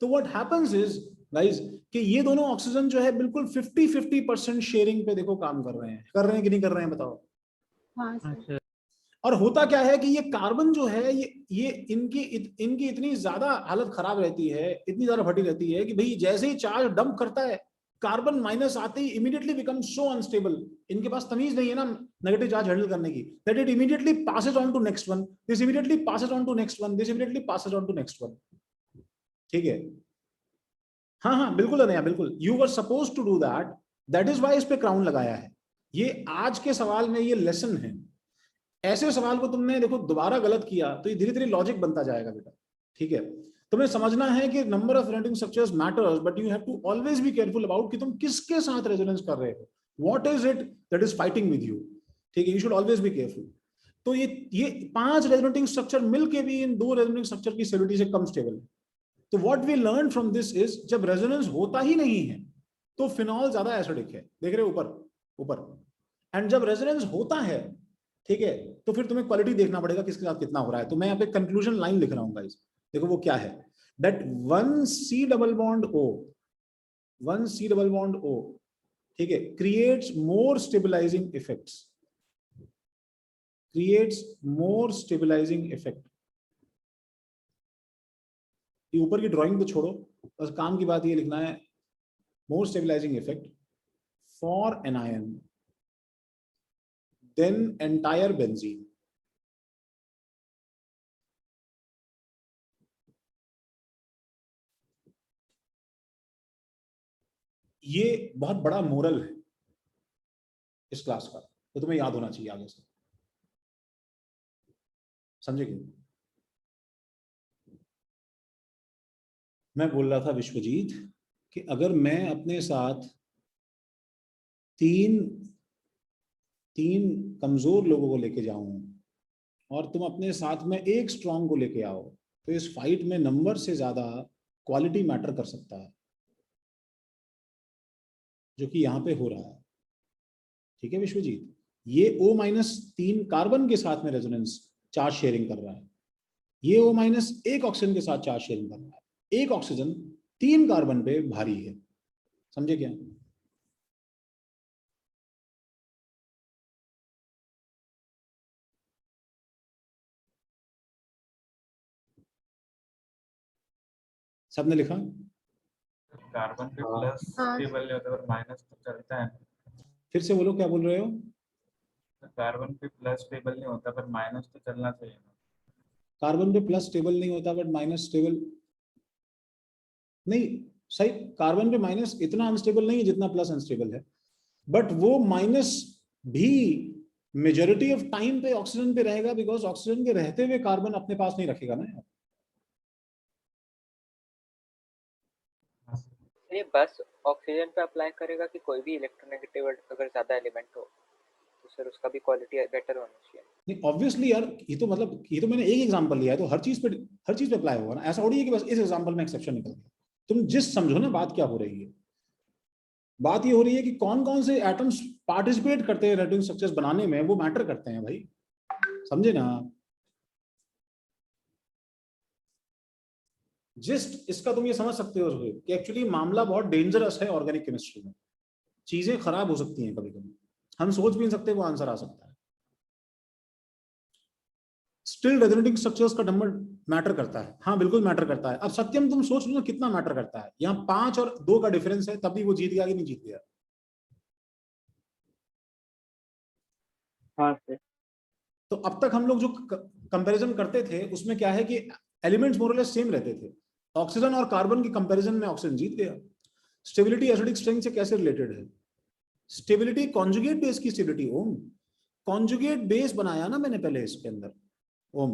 तो व्हाट हैपेंस इज गाइस कि ये दोनों ऑक्सीजन जो है बिल्कुल 50-50% शेयरिंग पे देखो काम कर रहे हैं कि नहीं कर रहे हैं, बताओ। हाँ सर। और होता क्या है कि ये कार्बन जो है, ये इनकी इतनी ज्यादा हालत खराब रहती है, इतनी ज्यादा फटी रहती है कि भाई जैसे ही चार्ज डंप करता है, कार्बन माइनस आते ही इमीडिएटली बिकम सो अनस्टेबल, इनके पास तमीज नहीं है ना नेगेटिव चार्ज हैंडल करने की, that it immediately passes on to next one, this immediately passes on to next one, this immediately passes on to next one, ठीक है। हाँ हाँ बिल्कुल अनया, बिल्कुल, you were suppose to do that, that is why इस पे crown लगाया है। ये आज के सवाल में ये लेसन है, ऐसे सवाल को तुमने देखो दोबारा गलत किया तो ये धीरे धीरे लॉजिक बनता जाएगा बेटा, ठीक है। तुम्हें समझना है कि number of resonating structures matters, but you have to always be careful about कि तुम किसके साथ रेजोनेंस कर रहे हो, what is it that is fighting with you, ठीक है, you should always be careful. तो ये 5 रेजोनेटिंग स्ट्रक्चर मिलके भी इन 2 रेजोनेटिंग स्ट्रक्चर की स्टेबिलिटी से कम स्टेबल है। तो what we learn from this is, जब रेजोनेंस होता ही नहीं है तो फिनॉल ज्यादा एसिडिक है, देख रहे हो ऊपर, एंड जब रेजोनेंस होता है, ठीक है, तो फिर तुम्हें क्वालिटी देखना पड़ेगा किसके साथ कितना हो रहा है। तो मैं यहाँ पे कंक्लूजन लाइन लिख रहा हूँ गाइस, देखो वो क्या है, that 1C double bond O, ठीक है, क्रिएट्स मोर स्टेबलाइजिंग इफेक्ट, ये ऊपर की ड्राइंग तो छोड़ो, बस काम की बात ये लिखना है, more stabilizing effect for anion then entire benzene। ये बहुत बड़ा मोरल है इस क्लास का, तो तुम्हें याद होना चाहिए आगे से, समझे क्यों? मैं बोल रहा था विश्वजीत कि अगर मैं अपने साथ तीन कमजोर लोगों को लेके जाऊं और तुम अपने साथ में एक स्ट्रांग को लेके आओ, तो इस फाइट में नंबर से ज्यादा क्वालिटी मैटर कर सकता है, जो कि यहां पे हो रहा है, ठीक है विश्वजीत। ये O-3 कार्बन के साथ में रेजोनेंस चार्ज शेयरिंग कर रहा है, ये O- 1 ऑक्सीजन के साथ चार्ज शेयरिंग कर रहा है, 1 ऑक्सीजन 3 कार्बन पे भारी है, समझे क्या? सबने लिखा? कार्बन पे प्लस स्टेबल नहीं होता पर माइनस तो चलता है। फिर से बोलो, क्या बोल रहे हो? कार्बन पे प्लस स्टेबल नहीं होता पर माइनस तो चलना चाहिए। कार्बन पे प्लस स्टेबल नहीं होता बट माइनस स्टेबल नहीं, सही, कार्बन पे माइनस इतना अनस्टेबल नहीं है जितना प्लस अनस्टेबल है, बट वो माइनस भी मेजॉरिटी ऑफ टाइम पे ऑक्सीजन पे रहेगा, बिकॉज ऑक्सीजन के रहते हुए कार्बन अपने पास नहीं रखेगा ना यार। ये बस ऑक्सीजन पे अप्लाई करेगा कि कोई भी इलेक्ट्रोनेगेटिव अगर ज्यादा एलिमेंट हो तो सर उसका भी क्वालिटी बेटर होना चाहिए? नहीं ऑब्वियसली यार, ये तो मतलब ये तो मैंने एक एग्जांपल लिया है, तो हर चीज पे अप्लाई होगा ना, ऐसा थोड़ी है कि बस इस एग्जांपल में एक्सेप्शन निकल गया। तुम जिस समझो ना बात क्या हो रही है, बात ये हो रही है कि कौन कौन से एटम्स पार्टिसिपेट करते हैं रेडियो स्ट्रक्चर्स बनाने में, वो मैटर करते हैं भाई, समझे ना। जस्ट इसका तुम ये समझ सकते हो कि एक्चुअली मामला बहुत डेंजरस है ऑर्गेनिक केमिस्ट्री में, चीजें खराब हो सकती हैं कभी कभी, हम सोच भी नहीं सकते वो आंसर आ सकता है। स्टिल रेजोनेटिंग स्ट्रक्चर्स का नंबर मैटर करता है, हाँ बिल्कुल मैटर करता है। अब सत्यम तुम सोच लो ना कितना मैटर करता है, यहाँ 5 और 2 का डिफरेंस है, तब भी वो जीत गया कि नहीं जीत गया? हाँ सर। तो अब तक हम लोग जो कंपैरिजन करते थे उसमें क्या है कि एलिमेंट्स मोरलेस सेम रहते थे, ऑक्सीजन और कार्बन की कंपैरिजन में ऑक्सीजन जीत गया। स्टेबिलिटी एसिडिक स्ट्रेंथ से कैसे रिलेटेड है? स्टेबिलिटी कॉन्जुगेट बेस की स्टेबिलिटी, ओम कॉन्जुगेट बेस बनाया ना मैंने पहले इसके अंदर, ओम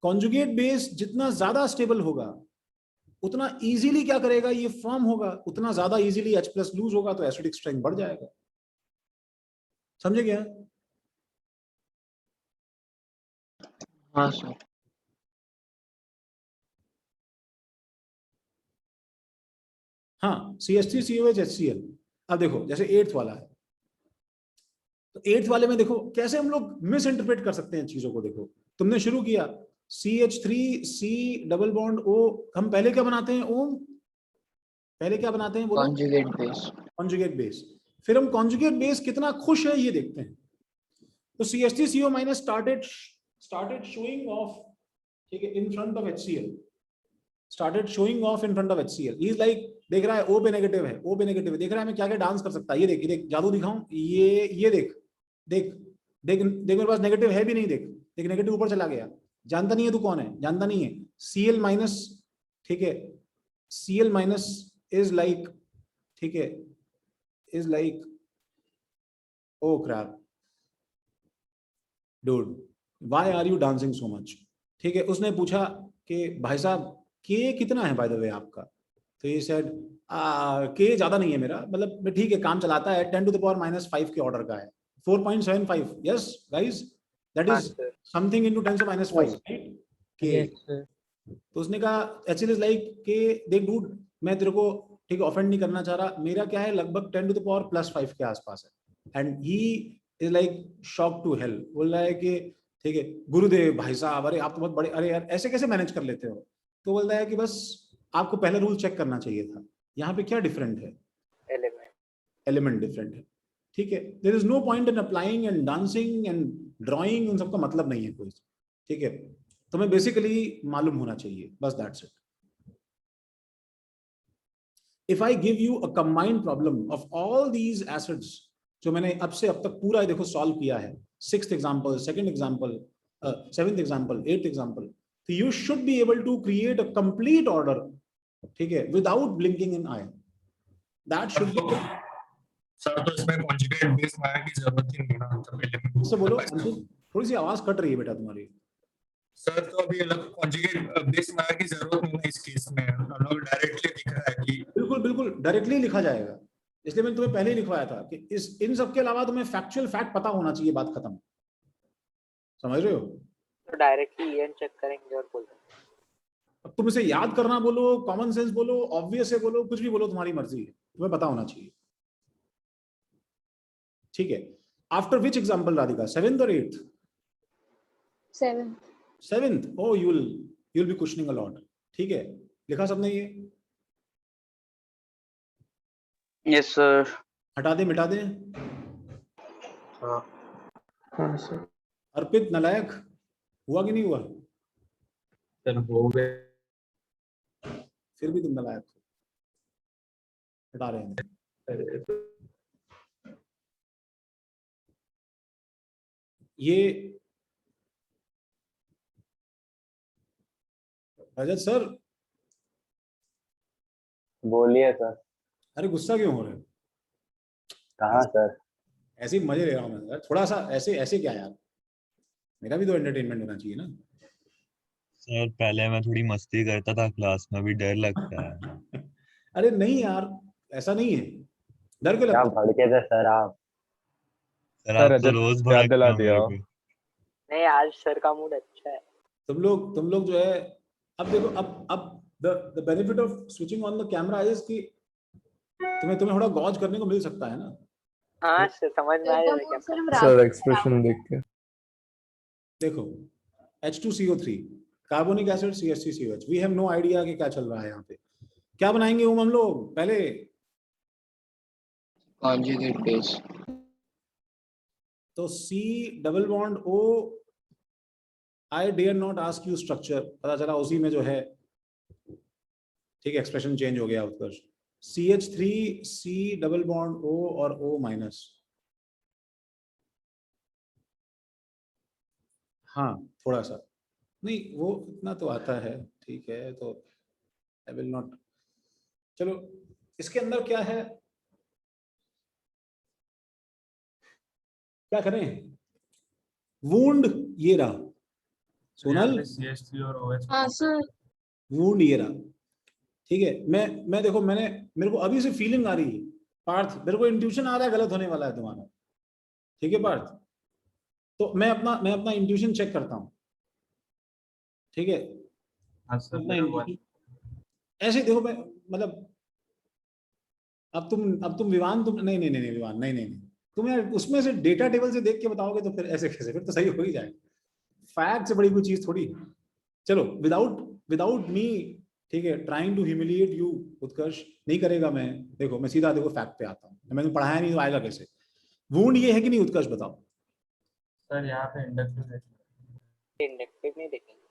कॉन्जुगेट बेस जितना ज्यादा स्टेबल होगा उतना इजीली क्या करेगा, ये फॉर्म होगा, उतना ज्यादा इजीली H+ लूज होगा तो एसिडिक स्ट्रेंथ बढ़ जाएगा। समझे क्या? हाँ सर। हाँ CH3COH HCl। अब देखो जैसे 8th वाला है, तो 8th वाले में देखो कैसे हम लोग मिस इंटरप्रेट कर सकते हैं चीजों को। देखो तुमने शुरू किया CH3C डबल बॉन्ड O, हम पहले क्या बनाते हैं ओम, पहले क्या बनाते हैं बोलो? Conjugate base. Conjugate base. फिर हम कॉन्जुगेट बेस कितना खुश है ये देखते हैं। तो CH3CO minus started showing off, ठीक है, in front of HCl, started showing off in front of HCl। He is like देख रहा है O पे नेगेटिव है, O पे नेगेटिव है, देख रहा है मैं क्या क्या डांस कर सकता है, ये देख, ये देख, जादू दिखाऊं, ये देख देख देख देख मेरे पास नेगेटिव है भी नहीं, देख देख नेगेटिव ऊपर चला गया, जानता नहीं है तू कौन है, जानता नहीं है। Cl माइनस, ठीक है, Cl माइनस इज लाइक, ठीक है, is like oh crap dude why are you dancing so much, ठीक है। उसने पूछा कि भाई साहब के कितना है बाय द वे आपका, तो ये सेड के ज्यादा नहीं है मेरा, मतलब मैं ठीक है काम चलाता है, 10 टू द पावर -5 के ऑर्डर का है, 4.75। Yes guys that is something into 10 से -5 राइट के। तो उसने कहा HCl इज लाइक के देख डूड मैं तेरे को ठीक है ऑफेंड नहीं करना चाह रहा, मेरा क्या है लगभग 10 टू द पावर +5 के आसपास है। And he is like shock to hell, बोल रहा है कि ठीक है गुरुदेव भाई साहब, अरे आप तो बहुत बड़े, अरे यार ऐसे कैसे मैनेज कर लेते हो। तो बोल रहा है कि बस आपको पहला रूल चेक करना चाहिए था, यहाँ पे क्या डिफरेंट है, एलिमेंट डिफरेंट है, ठीक है। There is no point in applying and dancing and drawing, उन सबका मतलब नहीं है कोई, ठीक है। तुम्हें बेसिकली मालूम होना चाहिए, बस that's it. If I give you a combined problem of all these acids, जो मैंने अब से अब तक पूरा देखो सॉल्व किया है, 6th example, 2nd example, 7th example, 8th example, तो you should be able to create a complete order, ठीक है, without blinking in eye. That should be sir तो इसमें कॉन्जुगेट बेस माया की जरूरत ही नहीं ना, सब एलिमेंट से बोलो, थोड़ी सी आवाज कट रही है बेटा तुम्हारी। सर तो अभी अलग कॉन्जुगेट बेस माया की जरूरत नहीं है इस केस में, हम लोग डायरेक्टली दिख रहा है कि बिल्कुल बिल्कुल डायरेक्टली लिखा जाएगा, इसलिए मैंने तुम्हें पहले ही लिखवाया था कि इस इन सब के अलावा तुम्हें फैक्चुअल फैक्ट पता होना चाहिए, बात खत्म, समझ रहे हो। तो डायरेक्टली EN चेक करेंगे और बोल देंगे। अब तुम इसे याद करना बोलो, कॉमन सेंस बोलो, ऑब्वियस है बोलो, कुछ भी बोलो, तुम्हारी मर्जी है, तुम्हें पता होना चाहिए, ठीक है। After which example Radhika, 7th और 8th? 7th। Oh you will be questioning a lot, ठीक है। लिखा सबने ये? Yes sir. हटा दे, मिटा दे। हाँ हाँ सर। अर्पित नालायक हुआ कि नहीं हुआ? सर हो गए। फिर भी तुम नालायक हो, हटा रहे हैं। ये रजत सर, बोलिए सर। अरे गुस्सा क्यों हो रहे हो? कहाँ सर? ऐसे ही मजे ले रहा हूँ मैं यार, थोड़ा सा ऐसे ऐसे क्या यार, मेरा भी तो एंटरटेनमेंट होना चाहिए ना। सर पहले मैं थोड़ी मस्ती करता था क्लास में, अभी डर लगता है। अरे नहीं यार, ऐसा नहीं है, डर क्यों क्या लगता है? भड़के थे सर आप? सर आप तो रोज भड़कते हो मेरे पे। नहीं, आज सर का मूड अच्छा है। तुम लोग जो है, अब देखो, अब the benefit of switching on the camera is कि तुम्हें थोड़ा गॉज करने को मिल सकता है ना। हाँ सर, समझ में आया क्या। सर एक्सप्रेशन देख के देखो, H2CO3 carbonic acid CH3COH, we have no idea कि क्या चल रहा है यहाँ पे। क्या बनाएंगे हम लोग पहले? Conjugate base. तो C double bond O, I dare not ask you structure, पता चला उसी में जो है, ठीक है, एक्सप्रेशन चेंज हो गया उत्कर्ष। CH3 C double bond O और O माइनस, हाँ थोड़ा सा, नहीं वो इतना तो आता है, ठीक है, तो आई विल नॉट। चलो इसके अंदर क्या है, क्या करें? वूंड ये रहा सोनल, हाँ सर। वूंड ये रहा, ठीक है। मैं देखो, मेरे को अभी से फीलिंग आ रही है पार्थ, मेरे को इंट्यूशन आ रहा है गलत होने वाला है तुम्हारा, ठीक है पार्थ? तो मैं अपना इंट्यूशन चेक करता हूँ, ठीक है? ऐसे देखो, मैं मतलब, अब तुम विवान, तुम नहीं विवान, नहीं तुम यार उसमें से डेटा टेबल से देख के बताओगे तो फिर ऐसे कैसे, फिर तो सही हो ही जाएगा। फैक्ट से बड़ी कोई चीज थोड़ी। चलो विदाउट मी, ठीक है, ट्राइंग टू ह्यूमिलिएट यू उत्कर्ष, नहीं करेगा मैं। देखो मैं सीधा देखो फैक्ट पे आता हूँ, मैंने पढ़ाया नहीं तो आएगा कैसे? वूंड ये है कि नहीं उत्कर्ष, बताओ। सर यहाँ पे इंडक्टिव नहीं देखेंगे।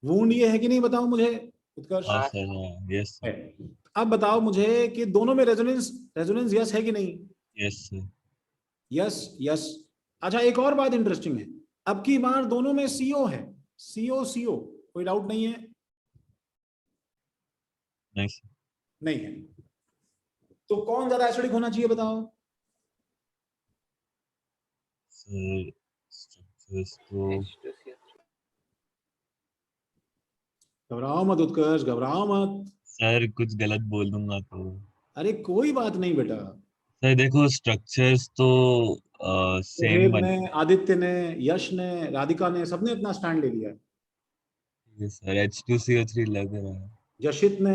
वूंड ये है कि नहीं, बताओ मुझे उत्कर्ष। हाँ सर, हाँ, यस सर। अब बताओ मुझे कि दोनों में रेजोनेंस यस है कि नहीं? Yes sir. यस। अच्छा, एक और बात इंटरेस्टिंग है, अब की बार दोनों में CO है, CO कोई डाउट नहीं है? नहीं सर। नहीं है, तो कौन ज्यादा एसिडिक होना चाहिए बताओ? सर स्ट्रक्चर्स तो घबराओ मत उत्कर्ष, घबराओ मत। सर कुछ गलत बोल दूंगा तो। अरे कोई बात नहीं बेटा। सर देखो स्ट्रक्चर्स तो सेम सुहेब ने, आदित्य ने, यश ने, राधिका ने, सबने अपना स्टैंड ले लिया है। सर H2CO3 लग रहा है। यशित ने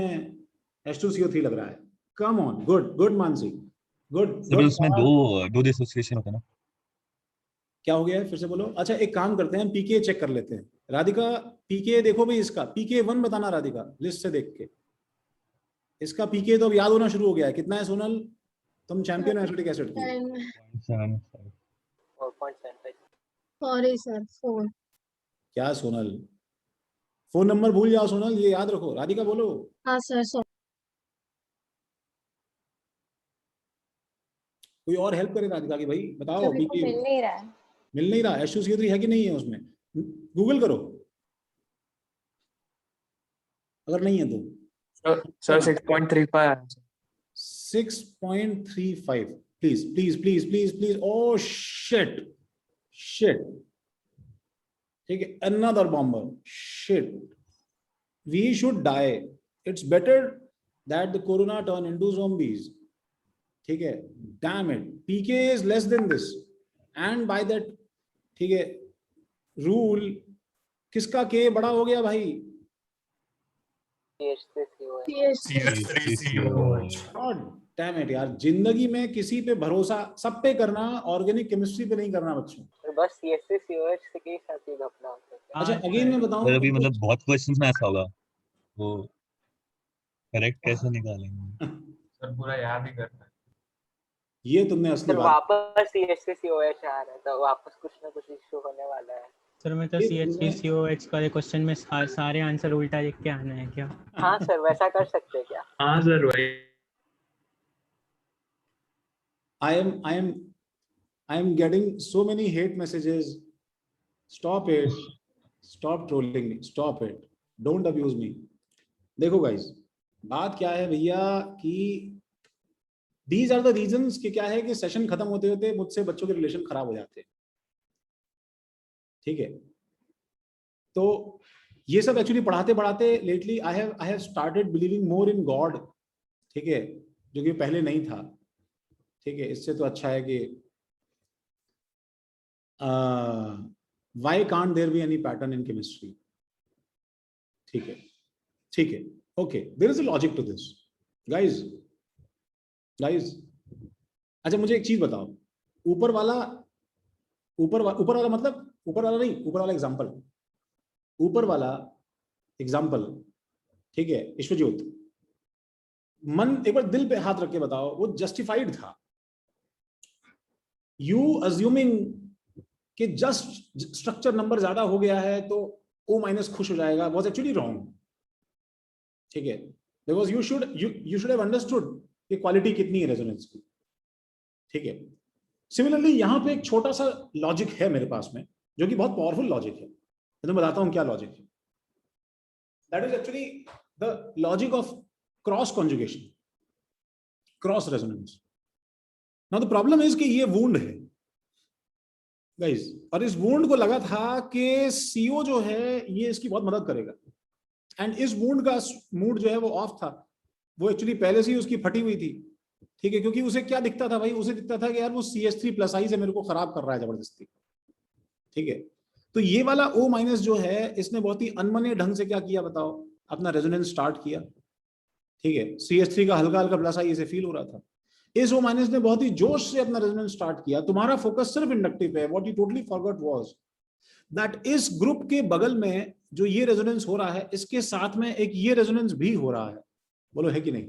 H2CO3 लग रहा है। Come on, good Mansi, good. Sir उसमें दो डिसोसिएशन होता है ना? क्या हो गया है, फिर से बोलो। अच्छा एक काम करते हैं, पीके चेक कर लेते हैं। राधिका पीके देखो भाई, इसका PK1 बताना राधिका, लिस्ट से देख के। इसका पीके तो अब याद होना शुरू हो गया है। कितना है सोनल, तुम चैंपियन एसिडिक एसिड की? 4.75। Sorry sir, 4। क्या सोनल, फोन नंबर भूल जाओ सोनल, ये याद रखो। राधिका बोलो। हाँ सर, सॉरी। कोई और हेल्प करे राधिका की, भाई बताओ। मिल नहीं रहा है। मिल नहीं रहा? H2CO3 है कि नहीं है उसमें? गूगल करो अगर नहीं है तो। सर 6.35 है। 6.35, प्लीज। ओह शिट, ठीक है, another bomber, shit, we should die. It's better that the corona turn into zombies, ठीक है? Damn it, PK is less than this, and by that, ठीक है, रूल, किसका K बड़ा हो गया भाई? डैम इट यार, जिंदगी में किसी पे भरोसा सब पे करना, ऑर्गेनिक केमिस्ट्री पे नहीं करना बच्चों। बस CH3COH के साथ ही घपला होता है। अच्छा अगेन मैं बताऊं, सर अभी मतलब बहुत क्वेश्चंस में ऐसा होगा, वो करेक्ट कैसे निकालेंगे? सर पूरा याद ही करना है। ये तुमने असली बात। वापस CH3COH आ रहा है तो वापस कुछ ना कुछ इश्यू होने वाला है। सर मैं तो CH3COH वाले क्वेश्चन में सारे आंसर उल्टा लिख के आना है क्या? हाँ सर, वैसा कर सकते हैं क्या? हाँ सर वही। I am getting so many hate messages. Stop it. Stop trolling me. Stop it. Don't abuse me. देखो गाइस, बात क्या है भैया कि दीज आर द रीजंस कि क्या है कि सेशन खत्म होते होते मुझसे बच्चों के रिलेशन खराब हो जाते हैं, ठीक है। तो ये सब एक्चुअली पढ़ाते पढ़ाते lately I have started believing more in God, ठीक है, जो कि पहले नहीं था, ठीक है। इससे तो अच्छा है कि why can't there be any pattern in chemistry, ठीक है, ठीक है, okay, there is a logic to this guys. अच्छा मुझे एक चीज बताओ, ऊपर वाला मतलब ऊपर वाला नहीं, ऊपर वाला एग्जाम्पल, ठीक है, विश्वजीत, मन एक बार दिल पे हाथ रख के बताओ, वो जस्टिफाइड था? यू अज्यूमिंग कि जस्ट स्ट्रक्चर नंबर ज्यादा हो गया है तो O माइनस खुश हो जाएगा, वाज एक्चुअली रॉन्ग, ठीक है, because you should have understood कि क्वालिटी कितनी है रेजोनेंस की, ठीक है। सिमिलरली यहाँ पे एक छोटा सा लॉजिक है मेरे पास में, जो कि बहुत पावरफुल लॉजिक है। मैं तुम्हें बताता हूँ क्या लॉजिक है। That is actually the logic of cross conjugation, cross resonance. Now the problem is कि ये वुंड है गाइस, और इस वुंड को लगा था कि CO जो है ये इसकी बहुत मदद करेगा, एंड इस वुंड का मूड जो है वो ऑफ था, वो एक्चुअली पहले से ही उसकी फटी हुई थी, ठीक है, क्योंकि उसे क्या दिखता था भाई, उसे दिखता था कि यार वो CH3+ से मेरे को खराब कर रहा है जबरदस्ती, ठीक है। तो ये वाला O माइनस जो है, इसने बहुत ही अनमने ढंग से क्या किया बताओ, अपना रेजोनेंस स्टार्ट किया, ठीक है। CH3 का हल्का हल्का +I इसे फील हो रहा था, इस O माइनस ने बहुत ही जोश से अपना रेजोनेंस स्टार्ट किया। तुम्हारा फोकस सिर्फ इंडक्टिव है, what you totally forgot was that इस ग्रुप के बगल में जो ये रेजोनेंस हो रहा है, इसके साथ में एक ये रेजोनेंस भी हो रहा है, बोलो है कि नहीं?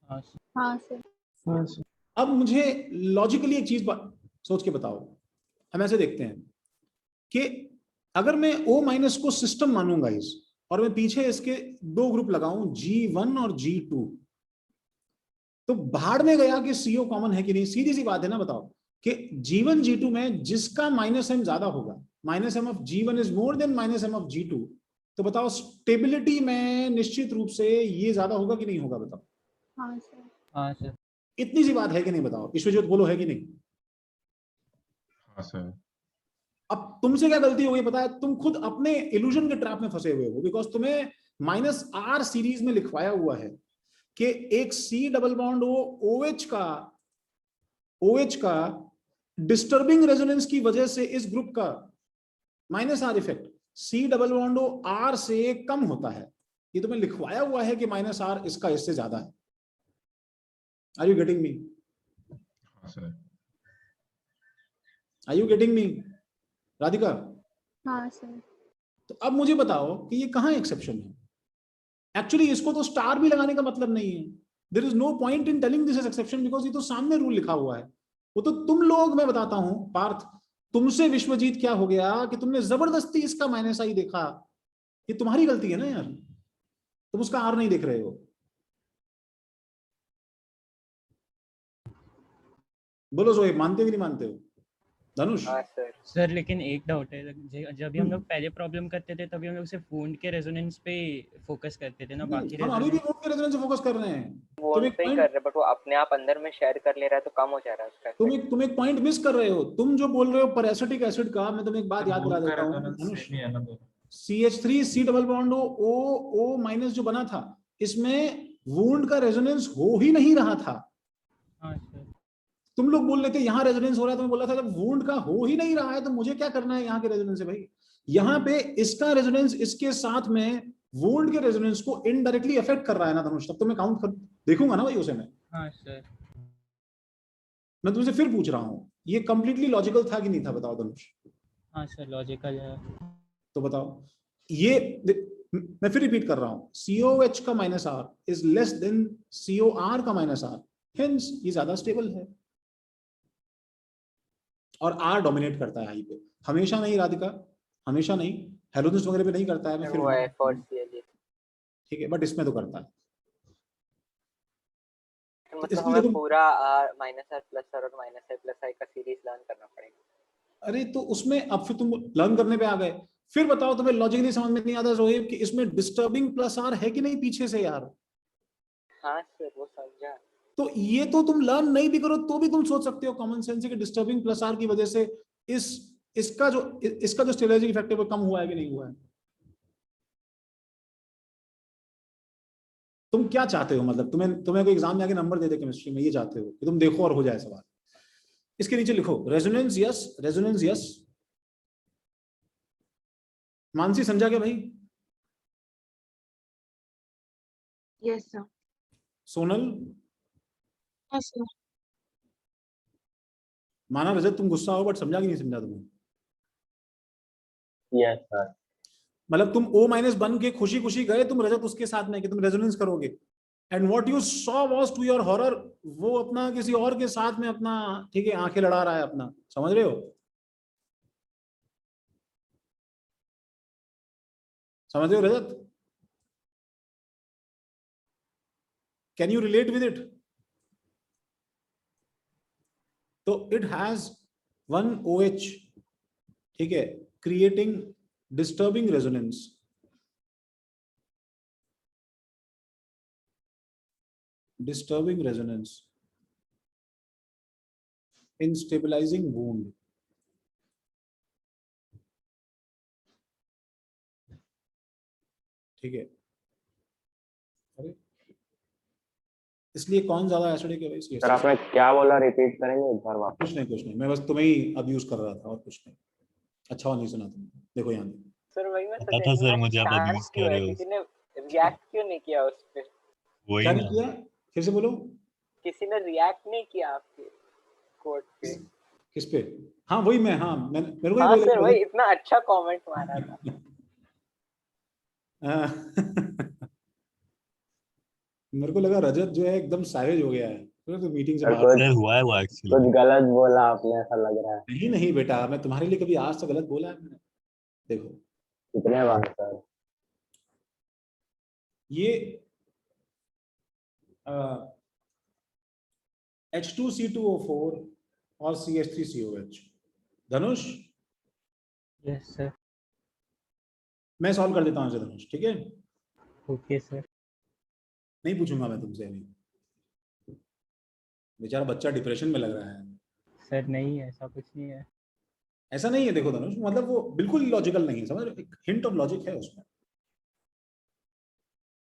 हाँ सर। अब मुझे लॉजिकली एक चीज सोच के बताओ, हम ऐसे देखते हैं कि अगर मैं O माइनस को सिस्टम मानूंगा इस, और मैं पीछे इसके दो ग्रुप लगाऊं G1 और G2, तो भाड़ में गया कि CO कॉमन है कि नहीं। सीधी सी बात है ना, बताओ कि G1 G2 में जिसका -M ज्यादा होगा, -M of G1 is more than -M of G2, तो बताओ स्टेबिलिटी में निश्चित रूप से ये ज्यादा होगा कि नहीं होगा, बताओ। हाँ सर। हाँ सर। इतनी सी बात है कि नहीं, बताओ विश्वजीत, बोलो है कि नहीं? हाँ सर। अब तुमसे क्या गलती हो गई पता है, तुम खुद अपने इल्यूजन के ट्रैप में फंसे हुए हो, बिकॉज तुम्हें -R सीरीज में लिखवाया हुआ है कि एक C डबल बॉन्ड OH का डिस्टर्बिंग रेजोनेंस की वजह से इस ग्रुप का -R effect C double bond R से कम होता है। ये तुम्हें लिखवाया हुआ है कि -R इसका इससे ज्यादा है। Are you getting me? हाँ sir. Are you getting me Radhika? हाँ सर। तो अब मुझे बताओ कि ये कहाँ एक्सेप्शन है। एक्चुअली इसको तो स्टार भी लगाने का मतलब नहीं है, there is no point in telling this is exception, because ये तो सामने रूल लिखा हुआ है। वो तो तुम लोग, मैं बताता हूं पार्थ, तुमसे विश्वजीत क्या हो गया कि तुमने जबरदस्ती इसका -I देखा। ये तुम्हारी गलती है ना यार, तुम उसका R नहीं देख रहे हो। बोलो जोएब, मानते हो कि नहीं मानते हो? धनुष? हाँ सर। सर लेकिन एक डाउट है, जब भी हम लोग पहले प्रॉब्लम करते थे तभी हम लोग सिर्फ वुंड के रेजोनेंस पे फोकस करते थे ना, बाकी हम अभी भी वुंड के रेजोनेंस पे फोकस कर रहे हैं। वुंड पे ही कर रहे हैं, बट वो अपने आप अंदर में शेयर कर ले रहा है तो कम हो जा रहा है उसका। तुम एक पॉइंट मिस कर रहे हो। तुम जो बोल रहे हो पैरासिटिक एसिड का, मैं तुम्हें एक बात याद दिला देता हूं धनुष, CH3 C double bond O minus जो बना था, इसमें वुंड का रेजोनेंस हो ही नहीं रहा था। हाँ सर। तुम लोग बोल रहे थे यहाँ रेजोनेंस हो रहा है, तो मैं बोला था जब वुंड का हो ही नहीं रहा है तो मुझे क्या करना है यहाँ के रेजोनेंस से भाई। यहाँ पे इसका रेजोनेंस इसके साथ में वुंड के रेजोनेंस को इनडायरेक्टली अफेक्ट कर रहा है ना धनुष, तब तो मैं काउंट कर देखूंगा ना भाई उसे मैं। हाँ सर। मैं तुमसे फिर पूछ रहा हूँ, ये कंप्लीटली लॉजिकल था कि नहीं था, बताओ धनुष। हाँ सर लॉजिकल है। तो बताओ, ये मैं फिर रिपीट कर रहा हूँ, COH का -R is less then COR का -R, हेंस ये ज्यादा स्टेबल है और R डोमिनेट करता है आई पे। हमेशा नहीं राधिका, हमेशा नहीं, हेलोजन्स वगैरह पे नहीं करता है, मैं फिर ठीक है, बट इसमें तो करता है। मतलब हमें पूरा -R+R और -I+I का सीरीज लर्न करना पड़ेगा। अरे तो उसमें अब फिर तुम लर्न करने पे आ गए, फिर बताओ तुम्हें लॉजिकली समझ में नहीं आता जोहेब कि इसमें डिस्टर्बिंग प्लस आर है कि नहीं पीछे से यार? हाँ सर वो समझा। तो ये तो तुम लर्न नहीं भी करो तो भी तुम सोच सकते हो कॉमन सेंस से कि डिस्टर्बिंग प्लस आर की वजह से इसका जो स्टेरिक इफेक्ट है वो कम हुआ है कि नहीं हुआ है। तुम क्या चाहते हो, मतलब तुम्हें कोई एग्जाम में आके नंबर दे दे केमिस्ट्री में, ये चाहते हो कि तुम देखो और हो जाए सवाल? इसके नीचे लिखो resonance yes, resonance yes. Mansi समझा क्या भाई? Yes sir. Sonal? Yes sir. माना रजत तुम गुस्सा हो बट समझा कि नहीं समझा तुम्हें? Yes sir. मतलब तुम O माइनस बन के खुशी खुशी गए तुम रजत उसके साथ में कि तुम रेजोनेंस करोगे, and what you saw was to your horror, वो अपना किसी और के साथ में अपना, ठीक है, आंखें लड़ा रहा है अपना, समझ रहे हो? समझ रहे हो Rajat? Can you relate with it? तो इट हैज वन OH, ठीक है, creating disturbing resonance. Disturbing resonance in stabilizing wound. ठीक है, अरे इसलिए कौन ज्यादा एसिडिक है भाई? सर आपने क्या बोला, रिपीट करेंगे एक बार वापस? कुछ नहीं, मैं बस तुम्हें ही अब यूज कर रहा था और कुछ नहीं। अच्छा नहीं सुना तुमने, देखो यहाँ सर वही मैं पता था सर मुझे आप अब्यूज कर रहे हो। किसी ने रिएक्ट क्यों नहीं किया उस पे? वही क्या ना नहीं किया, फिर से बोलो। किसी ने रिएक्ट नहीं किया आपके कोड पे? किस पे? हाँ वही मैं, हाँ मैं मेरे को हाँ ही सर वही इतना अच्छा कमेंट मारा था। मेरे को लगा रजत जो है एकदम सैवेज हो गया है तो मीटिंग से बाहर हुआ है वो एक्चुअली। कुछ गलत बोला आपने ऐसा लग रहा है। नहीं नहीं बेटा, मैं तुम्हारे लिए कभी आज तक गलत बोला है मैंने? देखो कितने बार सर? ये H2C2O4 और CH3COH। धनुष? Yes sir. मैं सॉल्व कर देता हूँ इसे धनुष, ठीक है? Okay sir. नहीं पूछूंगा मैं तुमसे अभी, बेचारा बच्चा डिप्रेशन में लग रहा है। सर नहीं है, ऐसा कुछ नहीं है। ऐसा नहीं है, देखो धनुष, मतलब वो बिल्कुल लॉजिकल नहीं है, समझ रहे हो? एक हिंट ऑफ लॉजिक है उसमें।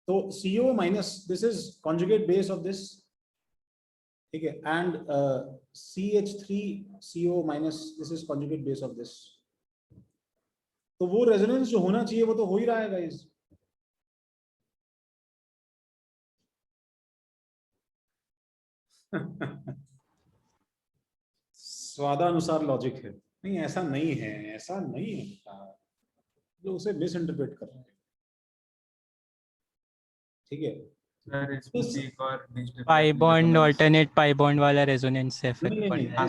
तो CO minus, this is conjugate base of this, ठीक है, and CH3CO minus, this is conjugate base of this. तो वो रेजोनेंस जो होना चाहिए वो तो हो ही रहा है गाइस। स्वादानुसार लॉजिक है, नहीं ऐसा नहीं है, ऐसा नहीं है बेटा, जो उसे मिसइंटरप्रेट कर रहे हैं, ठीक है? सर इसमें भी एक और pi bond alternate pi bond वाला रेजोनेंस से नहीं इफेक्ट नहीं पड़ता है।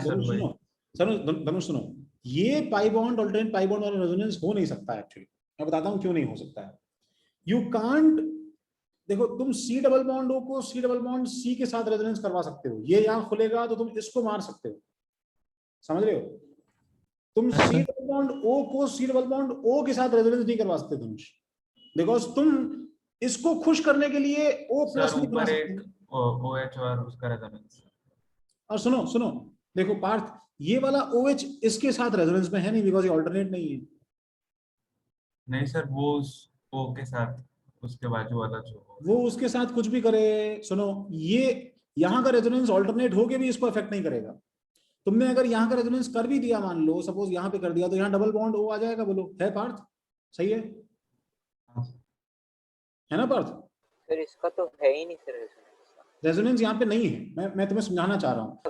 धनुष सुनो, ये pi bond alternate pi bond वाला रेजोनेंस हो नहीं सकता एक्चुअली। मैं बताता हूँ क्यों नहीं हो सकता है। यू कांट, देखो तुम C डबल बॉन्ड O को C डबल बॉन्ड C के साथ रेजोनेंस करवा सकते हो, ये यहाँ खुलेगा तो तुम इसको मार सकते हो, समझ रहे हो? तुम C डबल बॉन्ड O को C डबल बॉन्ड O के साथ रेजोनेंस नहीं करवा सकते धनुष, बिकॉज तुम इसको खुश करने के लिए O प्लस नहीं करवा सकते। OH और उसका रेजोनेंस। और सुनो देखो पार्थ, ये वाला OH इसके साथ रेजोनेंस में है नहीं बिकॉज ये ऑल्टरनेट नहीं है। नहीं सर वो उस O के साथ उसके बाजू वाला जो वो उसके साथ कुछ भी करे, सुनो ये यहाँ का रेजोनेंस ऑल्टरनेट होके भी इसको इफेक्ट नहीं करेगा। तुमने अगर यहाँ का रेजोनेंस कर भी दिया, मान लो सपोज यहाँ पे कर दिया, तो यहाँ डबल बॉन्ड O आ जाएगा, बोलो है पार्थ? सही है ना पार्थ? सर इसका तो है ही नहीं सर रेजोनेंस यहाँ पे नहीं है, मैं तुम्हें समझाना चाह रहा हूँ।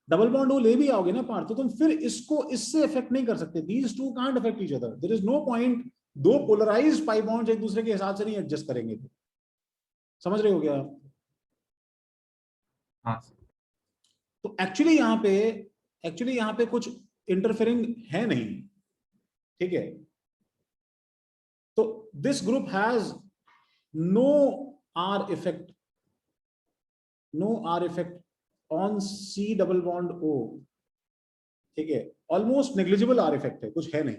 डबल बॉन्ड O ले भी आओगे ना पार्थ, तो तुम फिर इसको इससे इफेक्ट नहीं कर सकते। These two can't effect each other, there is no point. दो पोलराइज्ड पाई बॉन्ड्स एक दूसरे के हिसाब से नहीं एडजस्ट करेंगे, समझ रहे हो क्या? हाँ। तो एक्चुअली यहाँ पे कुछ इंटरफेरिंग है नहीं, ठीक है? तो this group has no R effect on C double bond O, ठीक है? ऑलमोस्ट नेग्लिजिबल R इफेक्ट है, कुछ है नहीं।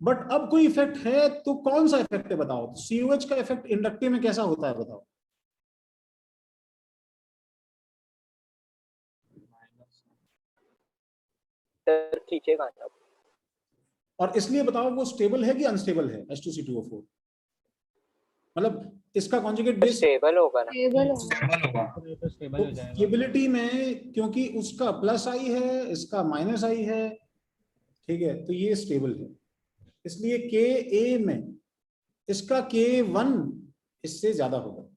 बट अब कोई इफेक्ट है तो कौन सा इफेक्ट है बताओ? COH का इफेक्ट इंडक्टिव में कैसा होता है बताओ? सर खींचेगा ना। और इसलिए बताओ वो स्टेबल है कि अनस्टेबल है H2C2O4? मतलब इसका कॉन्जुगेट बेस स्टेबल होगा ना। स्टेबल होगा। तो स्टेबल हो जाएगा। स्टेबिलिटी में, क्योंकि उसका प्लस आई है, इसका माइनस आई है, ठीक है, तो ये स्टेबल है। इसलिए Ka में इसका K1 इससे ज्यादा होगा।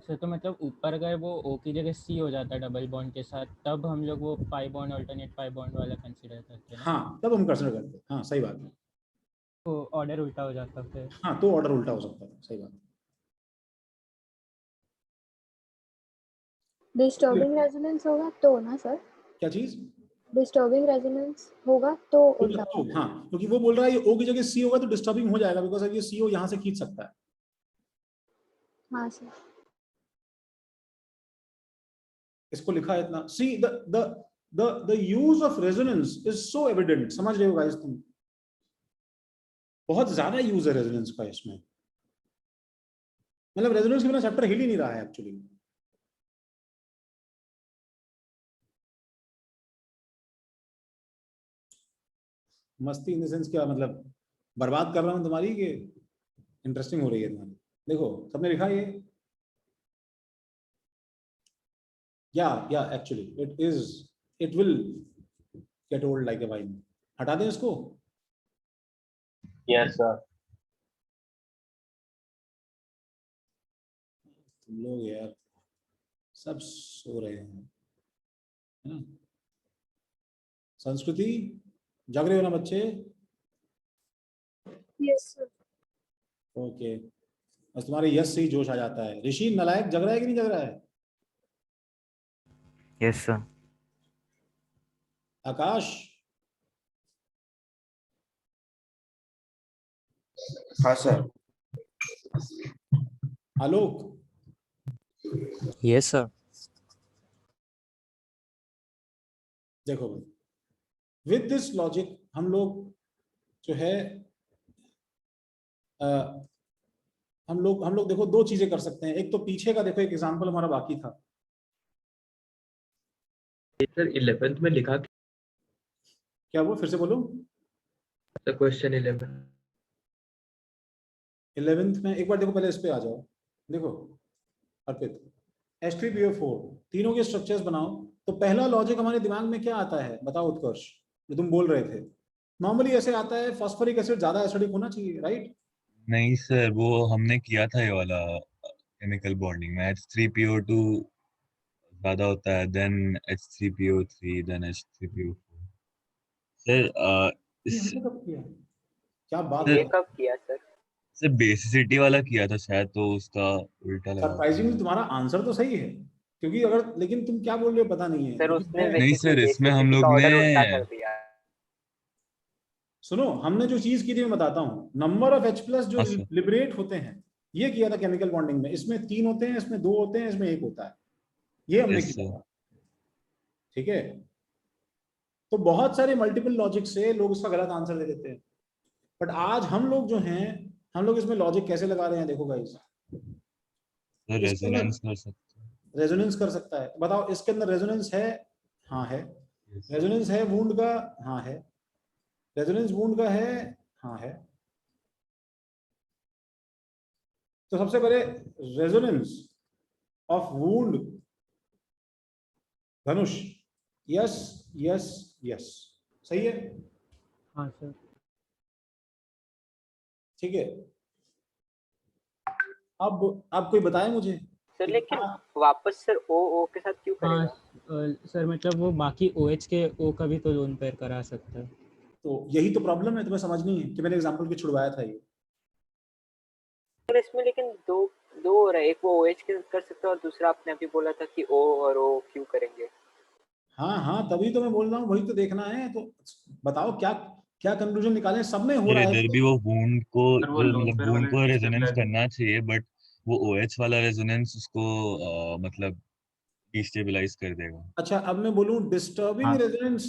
सर तो मतलब ऊपर गए वो O की जगह C हो जाता है डबल बॉन्ड के साथ, तब हम लोग वो pi bond alternate pi bond वाला कंसीडर करते हैं। हाँ, तब हम कंसिडर करते हैं। हाँ, सही बात है। तो ऑर्डर उल्टा हो जाता फिर। हाँ, तो ऑर्डर उल्टा हो सकता है, सही बात है। डिस्टर्बिंग रेजोनेंस होगा तो ना सर? क्या चीज? डिस्टर्बिंग रेजोनेंस होगा तो उल्टा होगा। हाँ, क्योंकि वो बोल रहा है ये O की जगह C होगा तो डिस्टर्बिंग हो जाएगा, बिकॉज अब ये CO यहाँ से खींच सकता है। हाँ सर। इसको लिखा है इतना। See the use of resonance is so evident. समझ रहे हो गाइस तुम? बहुत ज्यादा यूज है रेजोनेंस का इसमें। मतलब रेजोनेंस के बिना चैप्टर हिल ही नहीं रहा है एक्चुअली। मस्ती इन द सेंस क्या मतलब? बर्बाद कर रहा हूं तुम्हारी कि इंटरेस्टिंग हो रही है तुम्हारी? देखो सबने लिखा ये। या actually it will get old like a wine. हटा दें इसको? Yes sir. तुम लोग यार सब सो रहे हैं, है ना? संस्कृति, जाग रहे हो ना बच्चे? Yes sir. ओके, बस तुम्हारे यस से ही जोश आ जाता है। ऋषि नालायक जग रहा है कि नहीं जग रहा है? Yes sir. आकाश? हाँ सर। आलोक? Yes sir. देखो विद दिस लॉजिक हम लोग जो है हम लोग देखो दो चीजें कर सकते हैं। एक तो पीछे का देखो, एक एग्जांपल हमारा बाकी था। सर 11th में लिखा क्या? वो फिर से बोलो। क्वेश्चन 11 11th में एक बार देखो, पहले इस पे आ जाओ। देखो अर्पित, H3PO4 तीनों के स्ट्रक्चर्स बनाओ। तो पहला लॉजिक हमारे दिमाग में क्या आता है बताओ उत्कर्ष, जो तुम बोल रहे थे? नॉर्मली ऐसे आता है फॉस्फोरिक एसिड ज्यादा एसिडिक होना चाहिए, राइट? नहीं सर, वो हमने किया था ये वाला केमिकल बॉन्डिंग में। H3PO2 ज्यादा होता है, then H3PO3, then H3PO4। Sir हमने कब किया? क्या बात सर, ये कब किया सर? सर बेसिसिटी वाला किया था शायद, तो उसका उल्टा लगा। सरप्राइजिंगली तुम्हारा आंसर तो सही है, क्योंकि अगर, लेकिन तुम क्या बोल रहे हो पता नहीं है। सर उसने नहीं सर, इसमें हम लोग ऑर्डर उल्टा ने कर दिया। सुनो, हमने जो चीज की थी मैं बताता हूँ। नंबर ऑफ H+ जो लिबरेट होते हैं, ये किया था केमिकल बॉन्डिंग में। इसमें 3 होते हैं, इसमें 2 होते हैं, इसमें 1 होता है। ये हमने किया था, ठीक है? तो बहुत सारे मल्टीपल लॉजिक से लोग इसका गलत आंसर दे देते हैं। बट आज हम लोग जो हैं, हम लोग इसमें लॉजिक कैसे लगा रहे हैं देखो गाइस। रेजोनेंस कर सकते हैं। रेजोनेंस कर सकता है। बताओ इसके अंदर रेजोनेंस है? हाँ है। रेजोनेंस है वुंड का? हाँ है। रेजोनेंस वुंड का है? हाँ है। तो सबसे पहले resonance of wound, Dhanush, yes yes yes, सही है? हाँ सर। ठीक है, अब कोई बताए मुझे सर लेकिन वापस सर ओ के साथ क्यों करेगा? हाँ सर, मतलब वो बाकी OH के O का भी तो लोन पेयर करा सकता है। तो यही तो प्रॉब्लम है, तुम्हें समझनी है कि मैंने एग्जांपल के छुड़वाया था ये। सर इसमें लेकिन दो हो रहा है, एक वो OH के कर सकता है और दूसरा आपने अभी बोला था कि O और O क्यों करेंगे। हाँ, तभी तो मैं बोल रहा हूँ, वही तो देखना है। तो बताओ क्या क्या कंक्लूजन निकालें? सब में हो रहा है। इधर भी वो वुंड को, वो मतलब वुंड को रेजोनेंस stabilize- करना चाहिए, बट वो OH वाला रेजोनेंस उसको मतलब डिस्टेबलाइज कर देगा। अच्छा, अब मैं बोलूं डिस्टर्बिंग हाँ। रेजोनेंस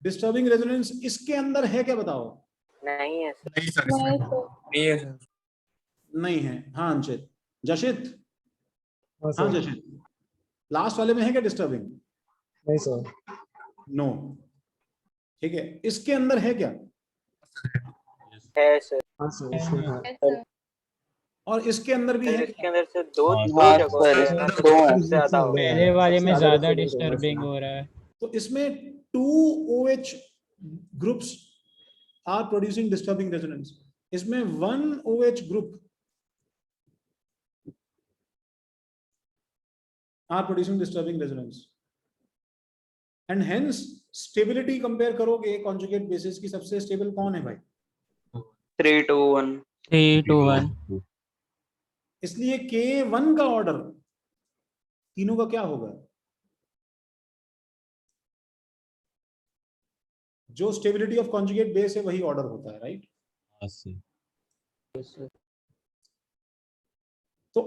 डिस्टर्बिंग रेजोनेंस इसके अंदर है क्या बताओ? नहीं है सर। नहीं सर इसमें नहीं है सर। नहीं है। हाँ अंशित, जशित, हाँ हाँ सर। जशित, लास्ट वाले में है क्या डिस्टर्बिंग? नहीं सर। नो। ठीक है, इसके अंदर है क्या? है सर। हाँ सर इसमें है। Yes, sir. और इसके अंदर भी सर है इसके क्या? अंदर से दो हाँ, दो हाँ, जगहों सर, पे इसके अंदर दो है। ज्यादा हो गया पहले वाले में सबसे ज्यादा disturbing होगा डिस्टर्बिंग इसमें। हो रहा है। तो इसमें 2 OH groups are producing disturbing resonance, इसमें 1 OH group are producing disturbing resonance and hence stability compare करोगे कॉन्जुगेट बेसिस की, सबसे स्टेबल कौन है भाई? 3 to 1. 3 to 1। इसलिए K1 का ऑर्डर तीनों का क्या होगा? जो स्टेबिलिटी ऑफ कॉन्जुगेट बेस है वही ऑर्डर होता है, राइट? हाँ सर। तो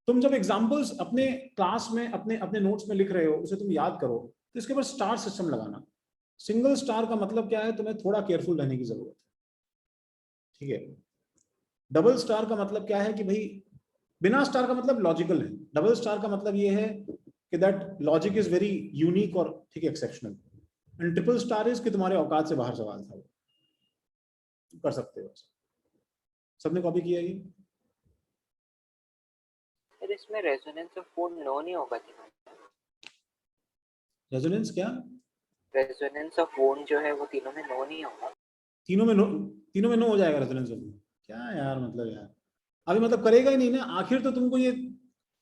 तुम जब एग्जांपल्स अपने क्लास में अपने अपने नोट्स में लिख रहे हो, उसे तुम याद करो, तो इसके ऊपर स्टार सिस्टम लगाना। सिंगल स्टार का मतलब क्या है, तुम्हें थोड़ा केयरफुल रहने की जरूरत है, ठीक है? डबल स्टार का मतलब क्या है कि भाई बिना स्टार का मतलब लॉजिकल है, डबल स्टार का मतलब ये है कि that logic is very unique और ठीक है exceptional, and triple star is कि तुम्हारे औकात से बाहर सवाल था, वो कर सकते हो। सबने कॉपी किया ये? सर इसमें रेजोनेंस ऑफ फोन नो नहीं होगा तीनों में। रेजोनेंस क्या? रेजोनेंस ऑफ फोन जो है वो तीनों में नो नहीं होगा। तीनों में नो हो जाएगा रेजोनेंस ऑफ। क्या यार, मतलब यार अभी मतलब करेगा ही नहीं ना आखिर, तो तुमको ये,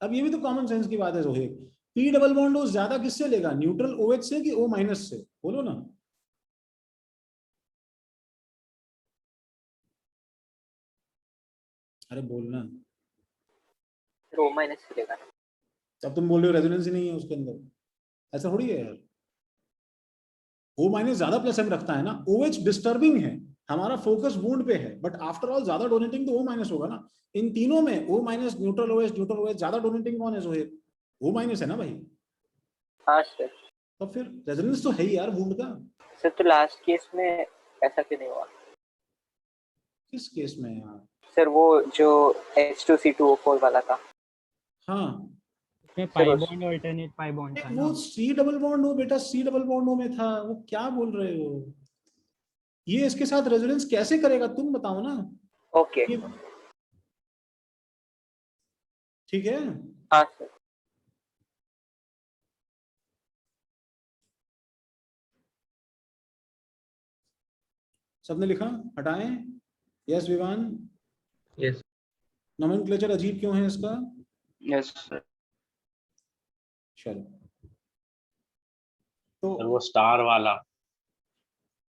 अब ये भी तो कॉमन सेंस की बात है Zoheb. P double bond O ज्यादा किससे लेगा, न्यूट्रल OH से कि O माइनस से? बोलो ना। अरे बोलना। O माइनस से लेगा ना। अब तुम बोल रहे हो रेजोनेंस ही नहीं है उसके अंदर, ऐसा थोड़ी है यार। O माइनस ज्यादा प्लस एम रखता है ना, OH डिस्टर्बिंग है, हमारा फोकस वुंड पे है, बट आफ्टर ऑल ज्यादा डोनेटिंग तो O माइनस होगा ना। इन तीनों में O माइनस, न्यूट्रल OH ज्यादा डोनेटिंग कौन है जोहेब? O माइनस है ना भाई। हाँ सर। तो फिर रेजोनेंस तो है ही यार वुंड का। सर तो लास्ट केस में ऐसा क्यों नहीं हुआ? किस केस में यार? सर वो जो H2C2O4 वाला था। हाँ इसमें pi bond alternate pi bond था ना। वो C डबल बॉन्ड O बेटा, C डबल बॉन्ड O में था, वो क्या बोल रहे हो? ये इसके साथ रेजोनेंस कैसे करेगा तुम बताओ ना। ओके ठीक है। हाँ सर। सबने लिखा? हटाएं? यस विवान? यस। नोमेनक्लेचर अजीब क्यों है इसका? Yes, sir. चलो तो सर वो स्टार वाला।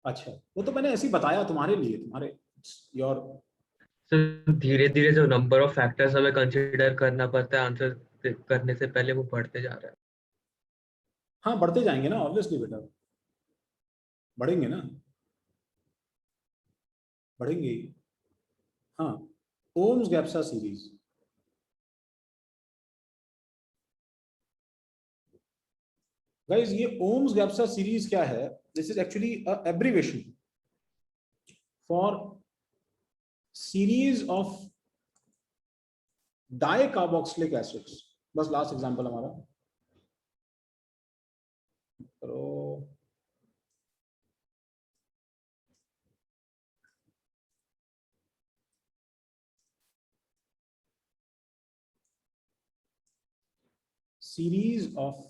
अच्छा, वो तो मैंने ऐसे ही बताया तुम्हारे लिए, तुम्हारे योर। सर धीरे धीरे जो नंबर ऑफ फैक्टर्स हमें कंसीडर करना पड़ता है आंसर करने से पहले, वो बढ़ते जा रहा है। हाँ बढ़ते जाएंगे ना, ऑब्वियसली बेटा बढ़ेंगे ना, बढ़ेंगे ही। हाँ, ओम्स गैप्सा सीरीज, गाइस ये ओम्स गैप्सा सीरीज क्या है? This is actually abbreviation for series of dicarboxylic acids. बस लास्ट एग्जांपल हमारा करो। सीरीज ऑफ